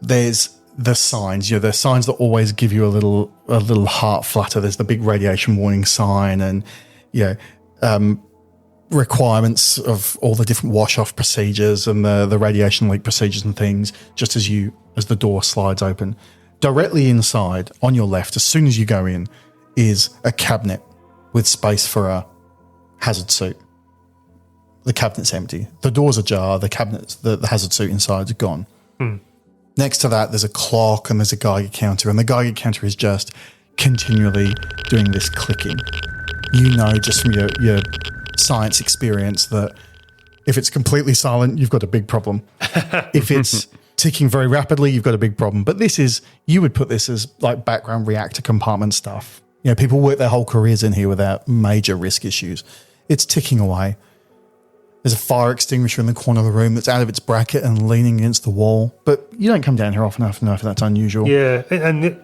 S1: There's the signs, the signs that always give you a little heart flutter. There's the big radiation warning sign and, requirements of all the different wash-off procedures and the radiation leak procedures and things, just as the door slides open. Directly inside, on your left, as soon as you go in, is a cabinet with space for a hazard suit. The cabinet's empty. The door's ajar. The cabinet's the hazard suit inside is gone. Next to that, there's a clock and there's a Geiger counter, and the Geiger counter is just continually doing this clicking. You know, just from your science experience, that if it's completely silent, you've got a big problem. If it's ticking very rapidly, you've got a big problem. But you would put this as like background reactor compartment stuff. People work their whole careers in here without major risk issues. It's ticking away. There's a fire extinguisher in the corner of the room that's out of its bracket and leaning against the wall. But you don't come down here often enough to know if that's unusual.
S5: Yeah, and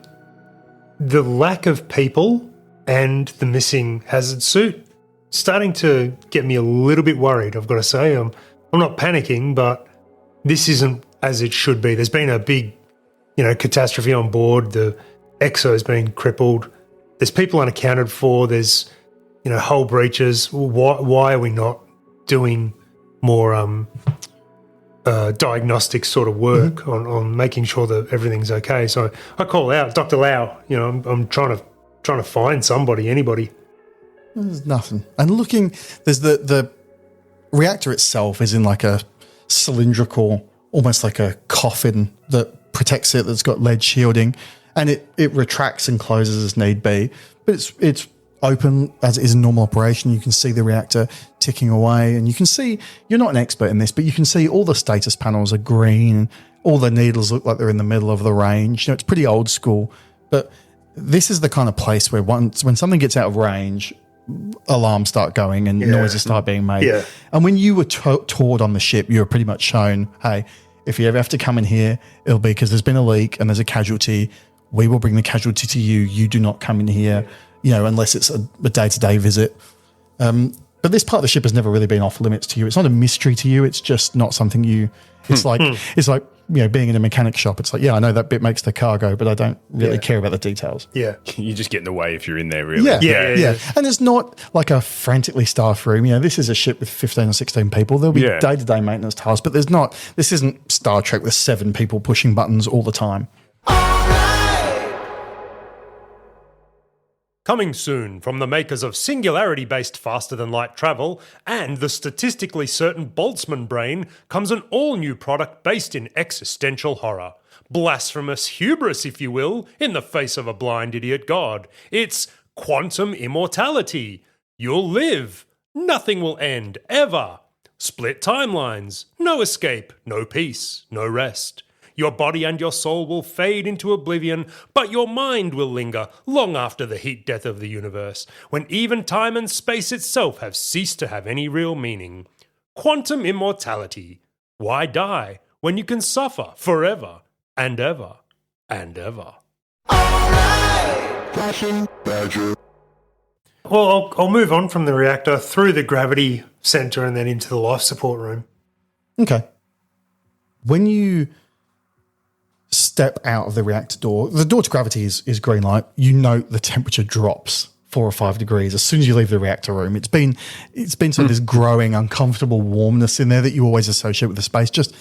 S5: the lack of people and the missing hazard suit starting to get me a little bit worried, I've got to say. I'm not panicking, but this isn't as it should be. There's been a big, catastrophe on board. The EXO's been crippled. There's people unaccounted for. There's, hull breaches. Why are we not doing more diagnostic sort of work on making sure that everything's okay? So I call out Dr. Lau. I'm trying to find somebody, anybody.
S1: There's nothing. And looking, there's the reactor itself is in like a cylindrical, almost like a coffin that protects it, that's got lead shielding, and it retracts and closes as need be. But it's open as it is in normal operation. You can see the reactor ticking away, and you can see, you're not an expert in this, but you can see all the status panels are green. All the needles look like they're in the middle of the range. It's pretty old school, but this is the kind of place where when something gets out of range, alarms start going and noises start being made.
S5: Yeah.
S1: And when you were toured on the ship, you were pretty much shown, hey, if you ever have to come in here, it'll be because there's been a leak and there's a casualty. We will bring the casualty to you. You do not come in here, unless it's a day-to-day visit. But this part of the ship has never really been off limits to you. It's not a mystery to you. It's just not something it's like being in a mechanic shop. It's like, I know that bit makes the car go, but I don't really care about the details.
S5: Yeah.
S2: You just get in the way if you're in there, really.
S1: Yeah. And it's not like a frantically staffed room. This is a ship with 15 or 16 people. There'll be day-to-day maintenance tasks, but this isn't Star Trek with 7 people pushing buttons all the time.
S5: Coming soon from the makers of singularity-based faster-than-light travel and the statistically certain Boltzmann brain comes an all-new product based in existential horror. Blasphemous hubris, if you will, in the face of a blind idiot god. It's quantum immortality. You'll live. Nothing will end, ever. Split timelines. No escape, no peace, no rest. Your body and your soul will fade into oblivion, but your mind will linger long after the heat death of the universe, when even time and space itself have ceased to have any real meaning. Quantum immortality. Why die when you can suffer forever and ever and ever?
S4: Caution, Badger.
S5: Well, I'll move on from the reactor through the gravity center and then into the life support room.
S1: Okay. When you step out of the reactor door, the door to gravity is green light. You note the temperature drops 4 or 5 degrees as soon as you leave the reactor room. It's been sort of this growing uncomfortable warmness in there that you always associate with the space, just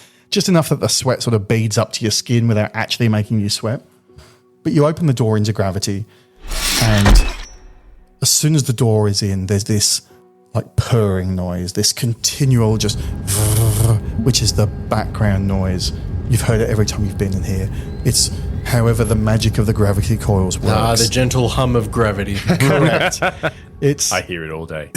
S1: enough that the sweat sort of beads up to your skin without actually making you sweat. But you open the door into gravity, and as soon as the door is in, there's this like purring noise, this continual just which is the background noise. You've heard it every time you've been in here. It's however the magic of the gravity coils works.
S3: The gentle hum of gravity.
S1: Correct.
S2: I hear it all day.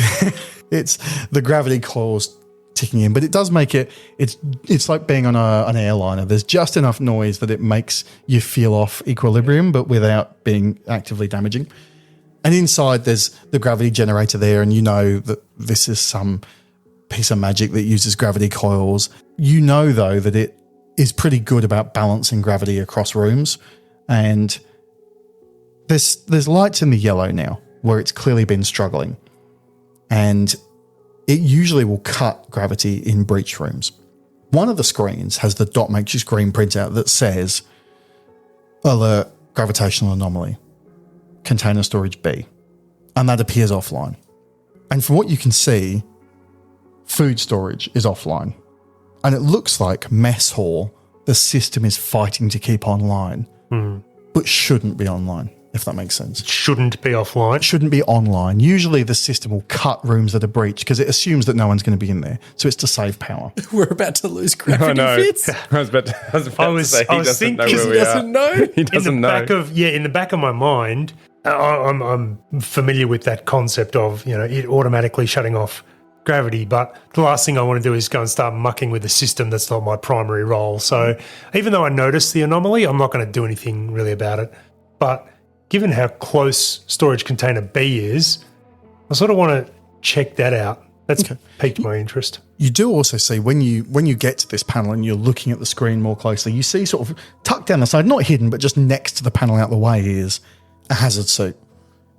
S1: It's the gravity coils ticking in, but it does make it's like being on an airliner. There's just enough noise that it makes you feel off equilibrium, but without being actively damaging. And inside there's the gravity generator there, and you know that this is some piece of magic that uses gravity coils. You know, though, that it is pretty good about balancing gravity across rooms, and there's lights in the yellow now where it's clearly been struggling, and it usually will cut gravity in breach rooms. One of the screens has the dot matrix screen printout that says alert gravitational anomaly, container storage B, and that appears offline. And from what you can see, food storage is offline. And it looks like mess hall, the system is fighting to keep online, but shouldn't be online, if that makes sense.
S5: Shouldn't be offline.
S1: It shouldn't be online. Usually the system will cut rooms that are breached because it assumes that no one's going to be in there. So it's to save power.
S3: We're about to lose gravity fits.
S2: I was about to say he doesn't know where we
S3: doesn't
S2: are.
S3: know.
S2: He doesn't know.
S5: In the back of my mind, I'm familiar with that concept of it automatically shutting off gravity, but the last thing I want to do is go and start mucking with the system. That's not my primary role. So even though I notice the anomaly, I'm not going to do anything really about it. But given how close storage container B is, I sort of want to check that out. That's piqued my interest.
S1: You do also see when you get to this panel and you're looking at the screen more closely, you see sort of tucked down the side, not hidden, but just next to the panel out the way is a hazard suit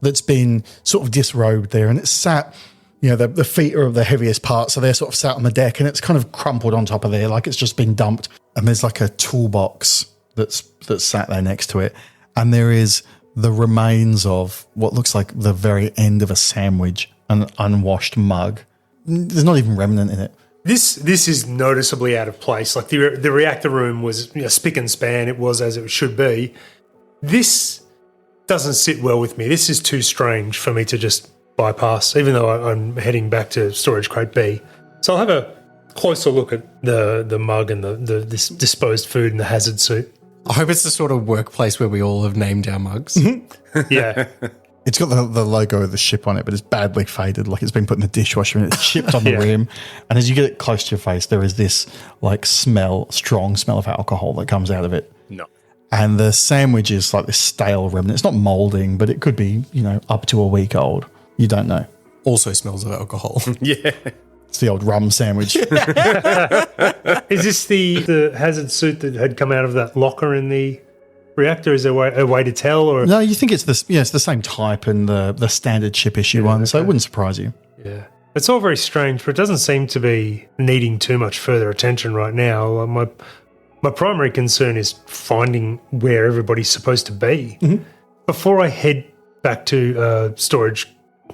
S1: that's been sort of disrobed there, and it's sat, the feet are of the heaviest part, so they're sort of sat on the deck, and it's kind of crumpled on top of there like it's just been dumped. And there's like a toolbox that's sat there next to it, and there is the remains of what looks like the very end of a sandwich, an unwashed mug. There's not even remnant in it.
S5: This is noticeably out of place. Like the reactor room was spick and span. It was as it should be. This doesn't sit well with me. This is too strange for me to just bypass, even though I'm heading back to storage crate B. So I'll have a closer look at the mug and this disposed food and the hazard suit.
S3: I hope it's the sort of workplace where we all have named our mugs.
S5: Yeah.
S1: It's got the logo of the ship on it, but it's badly faded, like it's been put in the dishwasher and it's chipped on the rim. And as you get it close to your face, there is this like strong smell of alcohol that comes out of it.
S2: No.
S1: And the sandwich is like this stale remnant. It's not molding, but it could be, up to a week old. You don't know.
S3: Also smells of alcohol.
S2: Yeah.
S1: It's the old rum sandwich.
S5: Is this the hazard suit that had come out of that locker in the reactor? Is there a way to tell? Or
S1: No, you think it's it's the same type and the standard ship issue one, so it wouldn't surprise you.
S5: Yeah. It's all very strange, but it doesn't seem to be needing too much further attention right now. My primary concern is finding where everybody's supposed to be. Mm-hmm. Before I head back to storage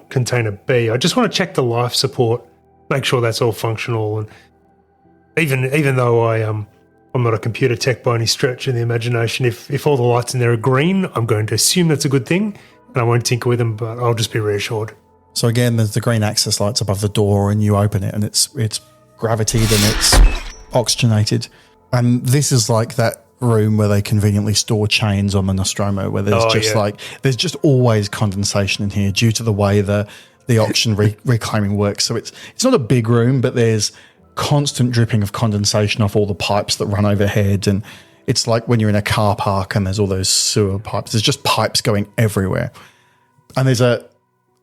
S5: container B, I just want to check the life support, make sure that's all functional. And even though I'm not a computer tech by any stretch of the imagination, if all the lights in there are green, I'm going to assume that's a good thing. And and I won't tinker with them, but I'll just be reassured.
S1: So again, there's the green access lights above the door, and you open it, and it's gravitated and it's oxygenated. And this is like that room where they conveniently store chains on the Nostromo, where there's there's just always condensation in here due to the way the oxygen reclaiming works. So it's not a big room, but there's constant dripping of condensation off all the pipes that run overhead, and it's like when you're in a car park and there's all those sewer pipes. There's just pipes going everywhere, and there's a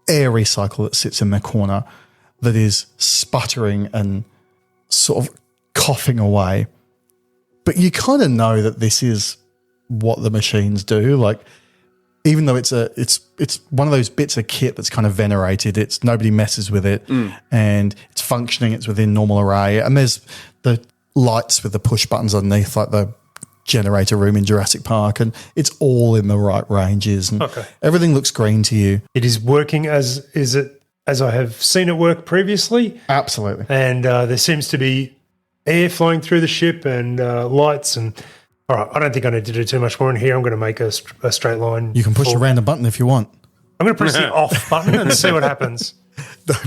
S1: air recycle that sits in the corner that is sputtering and sort of coughing away. But you kind of know that this is what the machines do. Like, even though it's one of those bits of kit that's kind of venerated, it's nobody messes with it, and it's functioning. It's within normal array, and there's the lights with the push buttons underneath, like the generator room in Jurassic Park, and it's all in the right ranges, and everything looks green to you.
S5: It is working as I have seen it work previously.
S1: Absolutely.
S5: And there seems to be air flowing through the ship and lights. And all right, I don't think I need to do too much more in here. I'm going to make a straight line.
S1: You can push a random button if you want.
S5: I'm going to press the off button and see what happens.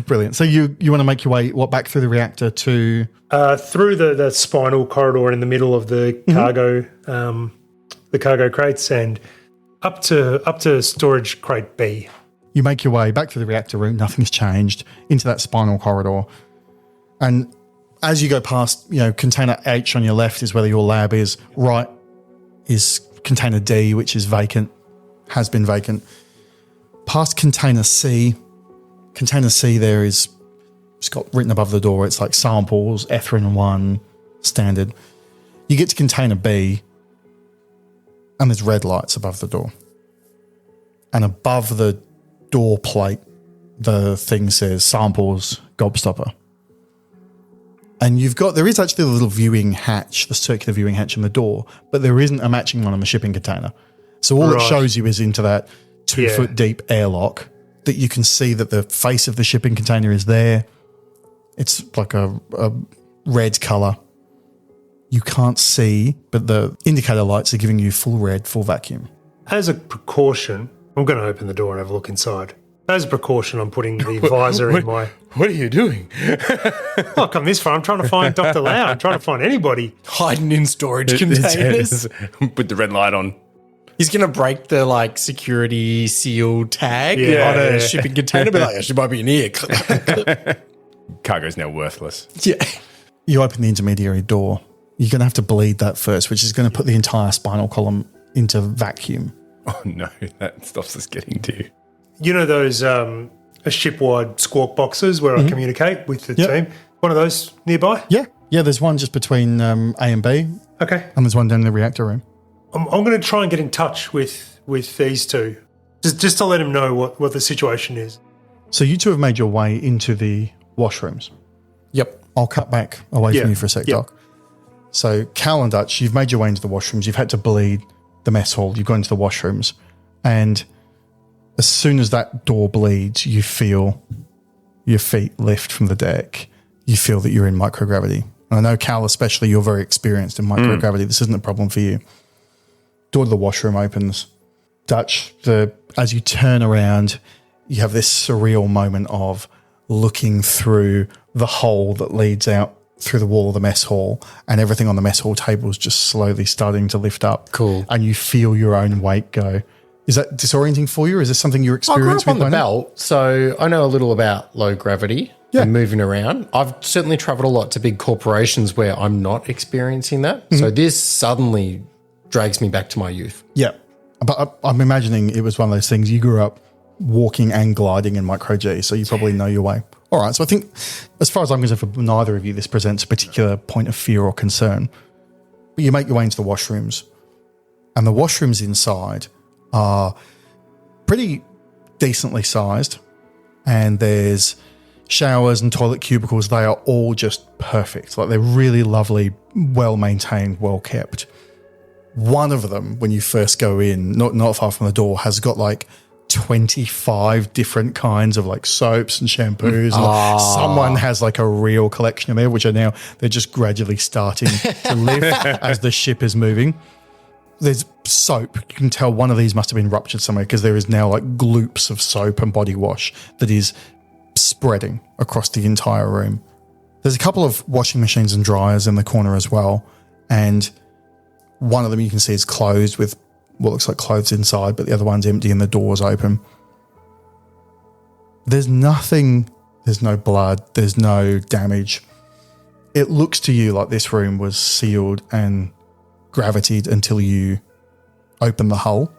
S1: Brilliant. So you want to make your way back through the reactor to
S5: through the spinal corridor in the middle of the cargo crates, and up to storage crate B.
S1: You make your way back to the reactor room. Nothing's changed, into that spinal corridor, and as you go past, container H on your left is where your lab is. Right is container D, which is vacant, has been vacant. Past container C. Container C there is, it's got written above the door, it's like samples, Ethrin 1, standard. You get to container B, and there's red lights above the door. And above the door plate, the thing says samples, gobstopper. And there is actually a little viewing hatch, the circular viewing hatch in the door, but there isn't a matching one on the shipping container. So all it shows you is into that 2 foot deep airlock, that you can see that the face of the shipping container is there. It's like a red colour. You can't see, but the indicator lights are giving you full red, full vacuum.
S5: As a precaution, I'm going to open the door and have a look inside. As a precaution, I'm putting the visor in my...
S2: What are you doing?
S5: Look, I'm this far. I'm trying to find Dr. Lau. I'm trying to find anybody.
S3: Hiding in storage containers.
S2: With the red light on.
S3: He's going to break the security seal tag on a shipping container, but actually might be in here.
S2: Cargo's now worthless.
S3: Yeah.
S1: You open the intermediary door. You're going to have to bleed that first, which is going to put the entire spinal column into vacuum.
S2: Oh no, that stops us getting to you.
S5: You know those ship-wide squawk boxes where I communicate with the team? One of those nearby?
S1: Yeah. Yeah, there's one just between A and B.
S5: Okay.
S1: And there's one down in the reactor room.
S5: I'm going to try and get in touch with these two, just to let them know what the situation is.
S1: So you two have made your way into the washrooms.
S3: Yep.
S1: I'll cut back away from you for a sec, Doc. So Cal and Dutch, you've made your way into the washrooms. You've had to bleed the mess hall. You've gone into the washrooms. And as soon as that door bleeds, you feel your feet lift from the deck. You feel that you're in microgravity. And I know, Cal, especially, you're very experienced in microgravity. This isn't a problem for you. Door to the washroom opens. Dutch, as you turn around, you have this surreal moment of looking through the hole that leads out through the wall of the mess hall, and everything on the mess hall table is just slowly starting to lift up.
S3: Cool.
S1: And you feel your own weight go. Is that disorienting for you? Or is this something you're
S3: I grew
S1: experienced
S3: up
S1: with?
S3: on the belt, so I know a little about low gravity and moving around. I've certainly traveled a lot to big corporations where I'm not experiencing that. So this suddenly drags me back to my youth.
S1: Yeah. But I'm imagining it was one of those things you grew up walking and gliding in micro G, so you probably know your way. All right. So I think, as far as I'm concerned, for neither of you, this presents a particular point of fear or concern. But you make your way into the washrooms, and the washrooms inside are pretty decently sized, and there's showers and toilet cubicles. They are all just perfect. Like, they're really lovely, well maintained, well kept. One of them, when you first go in, not far from the door, has got like 25 different kinds of like soaps and shampoos. And someone has like a real collection of there, which are now, they're just gradually starting to lift as the ship is moving. there's soap. You can tell one of these must have been ruptured somewhere because there is now like gloops of soap and body wash that is spreading across the entire room. There's a couple of washing machines and dryers in the corner as well, and one of them you can see is closed with what looks like clothes inside, but the other one's empty and the door's open. There's nothing, there's no blood, there's no damage. It looks to you like this room was sealed and gravitied until you open the hull,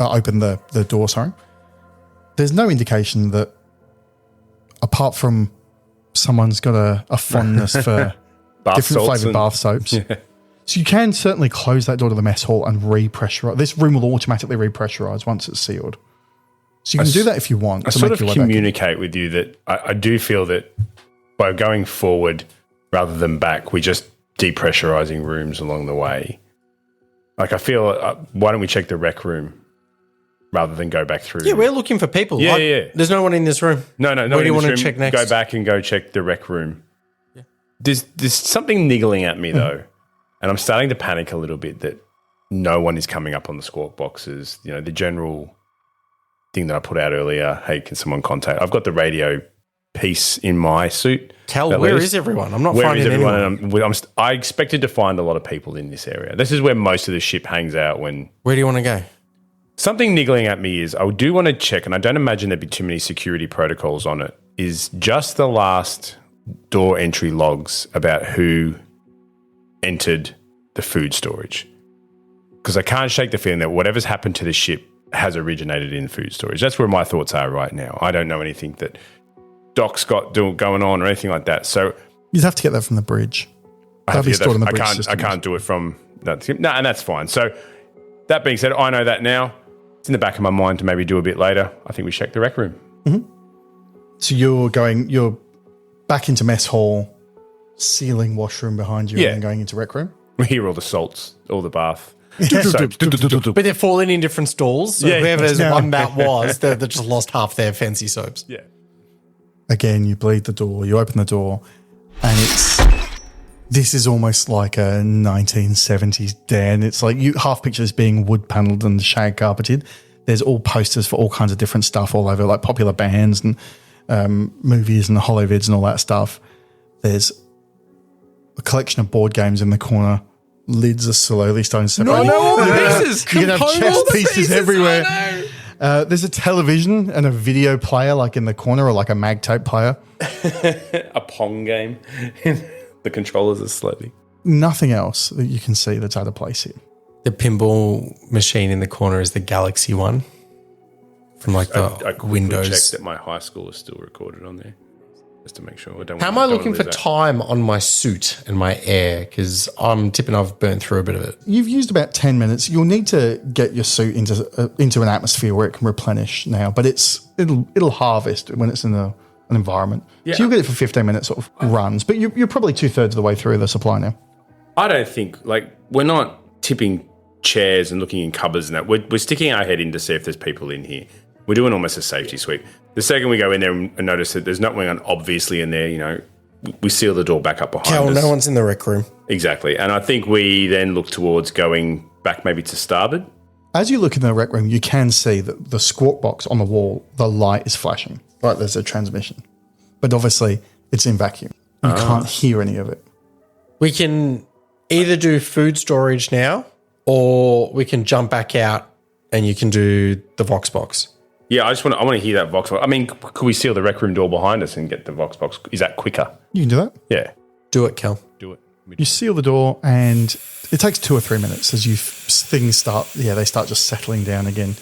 S1: open the door, sorry. There's no indication that, apart from someone's got a fondness for different flavoured bath soaps. Yeah. So you can certainly close that door to the mess hall and repressurize. This room will automatically repressurize once it's sealed. So you can do that if you want.
S2: I sort of communicate with you that I do feel that by going forward rather than back, we're just depressurizing rooms along the way. Like I feel, why don't we check the rec room rather than go back through?
S3: Yeah, we're looking for people.
S2: Yeah.
S3: There's no one in this room.
S2: No.
S3: Where do you want to check next?
S2: Go back and go check the rec room. Yeah. There's something niggling at me though, and I'm starting to panic a little bit that no one is coming up on the squawk boxes. You know, the general thing that I put out earlier, hey, can someone contact? I've got the radio piece in my suit.
S3: Cal, where is everyone? I'm not finding anyone.
S2: I expected to find a lot of people in this area. This is where most of the ship hangs out when...
S3: Where do you want to go?
S2: Something niggling at me is I do want to check, and I don't imagine there'd be too many security protocols on it, is just the last door entry logs about who entered the food storage. Because I can't shake the feeling that whatever's happened to the ship has originated in food storage. That's where my thoughts are right now. I don't know anything that Doc's got going on or anything like that. So
S1: you'd have to get that from the bridge.
S2: I can't do it from that. No, and that's fine. So that being said, I know that now. It's in the back of my mind to maybe do a bit later. I think we check the rec room.
S1: Mm-hmm. So you're back into mess hall, ceiling washroom behind you, and then going into rec room.
S2: We hear all the salts, all the bath.
S3: But they're falling in different stalls. So whoever's one that was, they just lost half their fancy soaps.
S2: Yeah.
S1: Again, you bleed the door, you open the door, and this is almost like a 1970s den. It's like you half picture this being wood panelled and shag carpeted. There's all posters for all kinds of different stuff all over, like popular bands and movies and holovids and all that stuff. There's a collection of board games in the corner. Lids are slowly starting to separate.
S3: No, pieces.
S1: You can have chess pieces everywhere. There's a television and a video player like in the corner, or like a mag tape player.
S2: A Pong game. The controllers are slightly.
S1: Nothing else that you can see that's out of place here.
S3: The pinball machine in the corner is the Galaxy one from like the Windows.
S2: I checked that my high school is still recorded on there. Just to make sure.
S3: How am I looking for time on my suit and my air? Because I'm tipping I've burnt through a bit of it.
S1: You've used about 10 minutes. You'll need to get your suit into an atmosphere where it can replenish now, but it'll harvest when it's in an environment. Yeah. So you'll get it for 15 minutes sort of runs, but you're probably 2/3 of the way through the supply now.
S2: I don't think, we're not tipping chairs and looking in cupboards and that. We're sticking our head in to see if there's people in here. We're doing almost a safety sweep. The second we go in there and notice that there's nothing obviously in there, we seal the door back up behind us.
S3: No one's in the rec room.
S2: Exactly. And I think we then look towards going back maybe to starboard.
S1: As you look in the rec room, you can see that the squawk box on the wall, the light is flashing. Right, there's a transmission. But obviously, it's in vacuum. You can't hear any of it.
S3: We can either do food storage now, or we can jump back out and you can do the Vox box.
S2: Yeah, I want to hear that Vox box. I mean, could we seal the rec room door behind us and get the Vox box? Is that quicker?
S1: You can do that.
S2: Yeah.
S3: Do it, Kel.
S2: Do it.
S1: You seal the door and it takes 2 or 3 minutes as things start just settling down again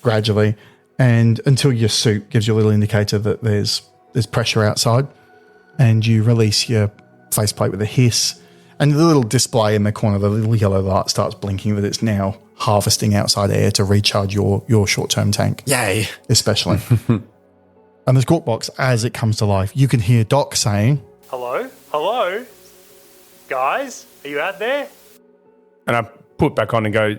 S1: gradually, and until your suit gives you a little indicator that there's pressure outside, and you release your faceplate with a hiss, and the little display in the corner, the little yellow light starts blinking that it's now harvesting outside air to recharge your short-term tank.
S3: Yay.
S1: Especially. And the squawk box, as it comes to life, you can hear Doc saying,
S5: Hello? Guys, are you out there?
S2: And I put back on and go,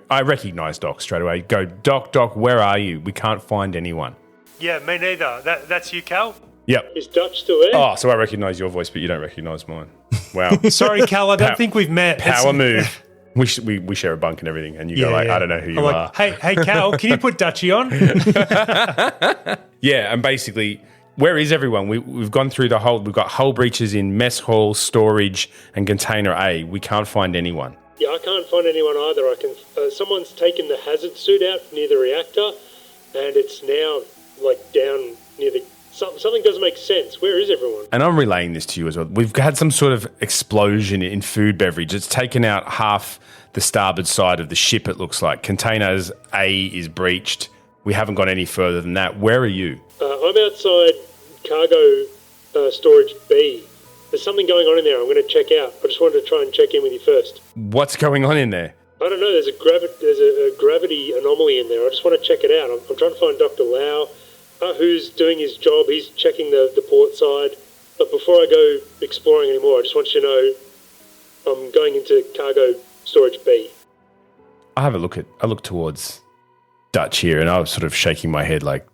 S2: I recognise Doc straight away. Go, Doc, where are you? We can't find anyone.
S5: Yeah, me neither. That's you, Cal?
S2: Yep.
S5: Is Doc still there?
S2: Oh, so I recognise your voice, but you don't recognise mine. Wow.
S5: Sorry, Cal, I don't think we've met.
S2: Power move. We share a bunk and everything, and you go like, I don't know who you are.
S5: Hey, Cal, can you put Dutchie on?
S2: Yeah, and basically, where is everyone? We've gone through the whole. We've got hull breaches in mess hall, storage, and container A. We can't find anyone.
S5: Yeah, I can't find anyone either. Someone's taken the hazard suit out near the reactor, and it's now like down near the. Something doesn't make sense. Where is everyone?
S2: And I'm relaying this to you as well. We've had some sort of explosion in food beverage. It's taken out half the starboard side of the ship, it looks like. Containers A is breached. We haven't gone any further than that. Where are you?
S5: I'm outside cargo storage B. There's something going on in there I'm going to check out. I just wanted to try and check in with you first.
S2: What's going on in there?
S5: I don't know. There's a gravity anomaly in there. I just want to check it out. I'm trying to find Dr. Lau. Who's doing his job. He's checking the port side. But before I go exploring anymore, I just want you to know I'm going into cargo storage B.
S2: I look towards Dutch here, and I was sort of shaking my head like,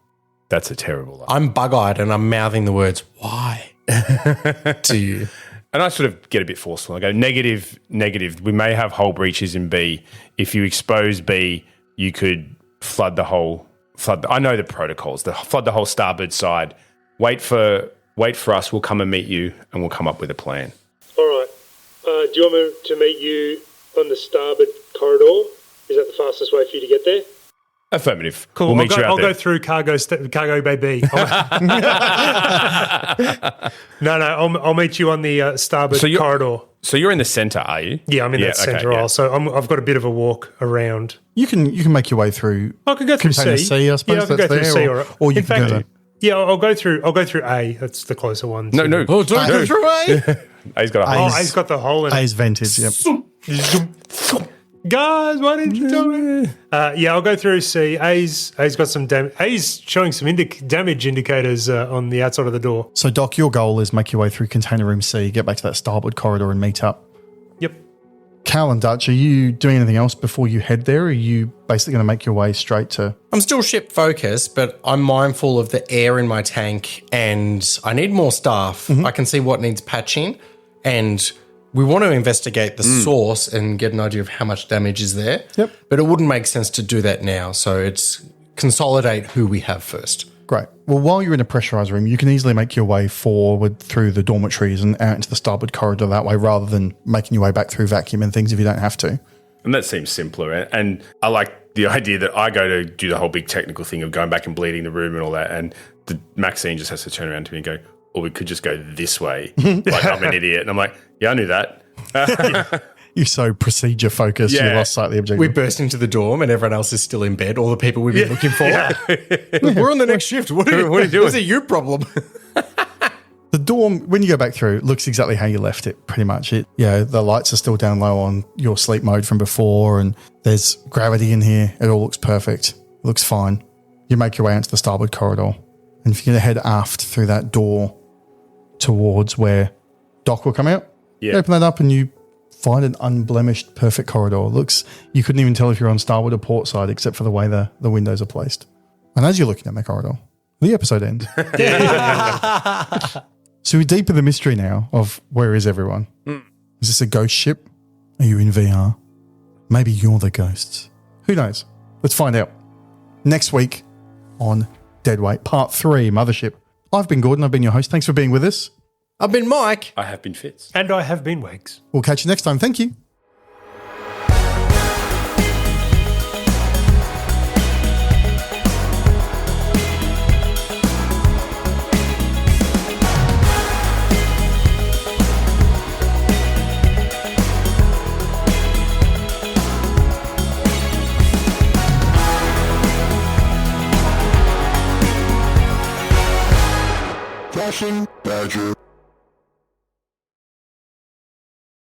S2: that's a terrible idea.
S3: I'm bug-eyed and I'm mouthing the words, why? to you.
S2: And I sort of get a bit forceful. I go, negative. We may have hull breaches in B. If you expose B, you could flood the whole... I know the protocols. Flood the whole starboard side. Wait for us. We'll come and meet you, and we'll come up with a plan.
S5: All right. Do you want me to meet you on the starboard corridor? Is that the fastest way for you to get there?
S2: Affirmative.
S5: Cool.
S2: We'll meet you out
S5: I'll
S2: there.
S5: go through cargo bay B. No. I'll meet you on the starboard corridor.
S2: So you're in the centre, are you?
S5: Yeah, I'm in that centre aisle. So I've got a bit of a walk around.
S1: You can make your way through.
S5: I could go through
S1: container
S5: C.
S1: I suppose.
S5: Yeah, I could go through C,
S1: or you
S5: in
S1: can
S5: fact,
S1: go.
S5: yeah, I'll go through A. That's the closer one.
S2: No.
S3: Oh, don't go through A.
S2: A's got a hole.
S5: A's got the hole in it.
S1: A's vented. Yep.
S5: Guys, why didn't you tell me? Yeah, I'll go through C. A's got some damage. A's showing some damage indicators on the outside of the door.
S1: So, Doc, your goal is make your way through container room C, get back to that starboard corridor, and meet up.
S5: Yep.
S1: Cal and Dutch, are you doing anything else before you head there? Or are you basically going to make your way straight to...
S3: I'm still ship focused, but I'm mindful of the air in my tank and I need more staff. I can see what needs patching and we want to investigate the source and get an idea of how much damage is there.
S1: Yep.
S3: But it wouldn't make sense to do that now. So it's consolidate who we have first.
S1: Great. Well, while you're in a pressurized room, you can easily make your way forward through the dormitories and out into the starboard corridor that way rather than making your way back through vacuum and things if you don't have to.
S2: And that seems simpler. And I like the idea that I go to do the whole big technical thing of going back and bleeding the room and all that. And Maxine just has to turn around to me and go, or we could just go this way. Like I'm an idiot. And I'm like, yeah, I knew that.
S1: You're so procedure focused, you lost sight of the objective.
S3: We burst into the dorm and everyone else is still in bed, all the people we've been looking for. Look, we're on the next shift. What are you doing? Is it your problem?
S1: The dorm, when you go back through, it looks exactly how you left it, pretty much. The lights are still down low on your sleep mode from before, and there's gravity in here. It all looks perfect. It looks fine. You make your way into the starboard corridor, and if you're going to head aft through that door towards where Doc will come out, you open that up and you find an unblemished, perfect corridor. You couldn't even tell if you're on starboard or port side except for the way the windows are placed. And as you're looking at that corridor, the episode ends. So we're deep in the mystery now of where is everyone? Is this a ghost ship? Are you in VR? Maybe you're the ghosts. Who knows? Let's find out. Next week on Deadweight, Part 3, Mothership. I've been Gordon. I've been your host. Thanks for being with us.
S3: I've been Mike.
S2: I have been Fitz.
S5: And I have been Wegs.
S1: We'll catch you next time. Thank you.
S4: Flashing Badger.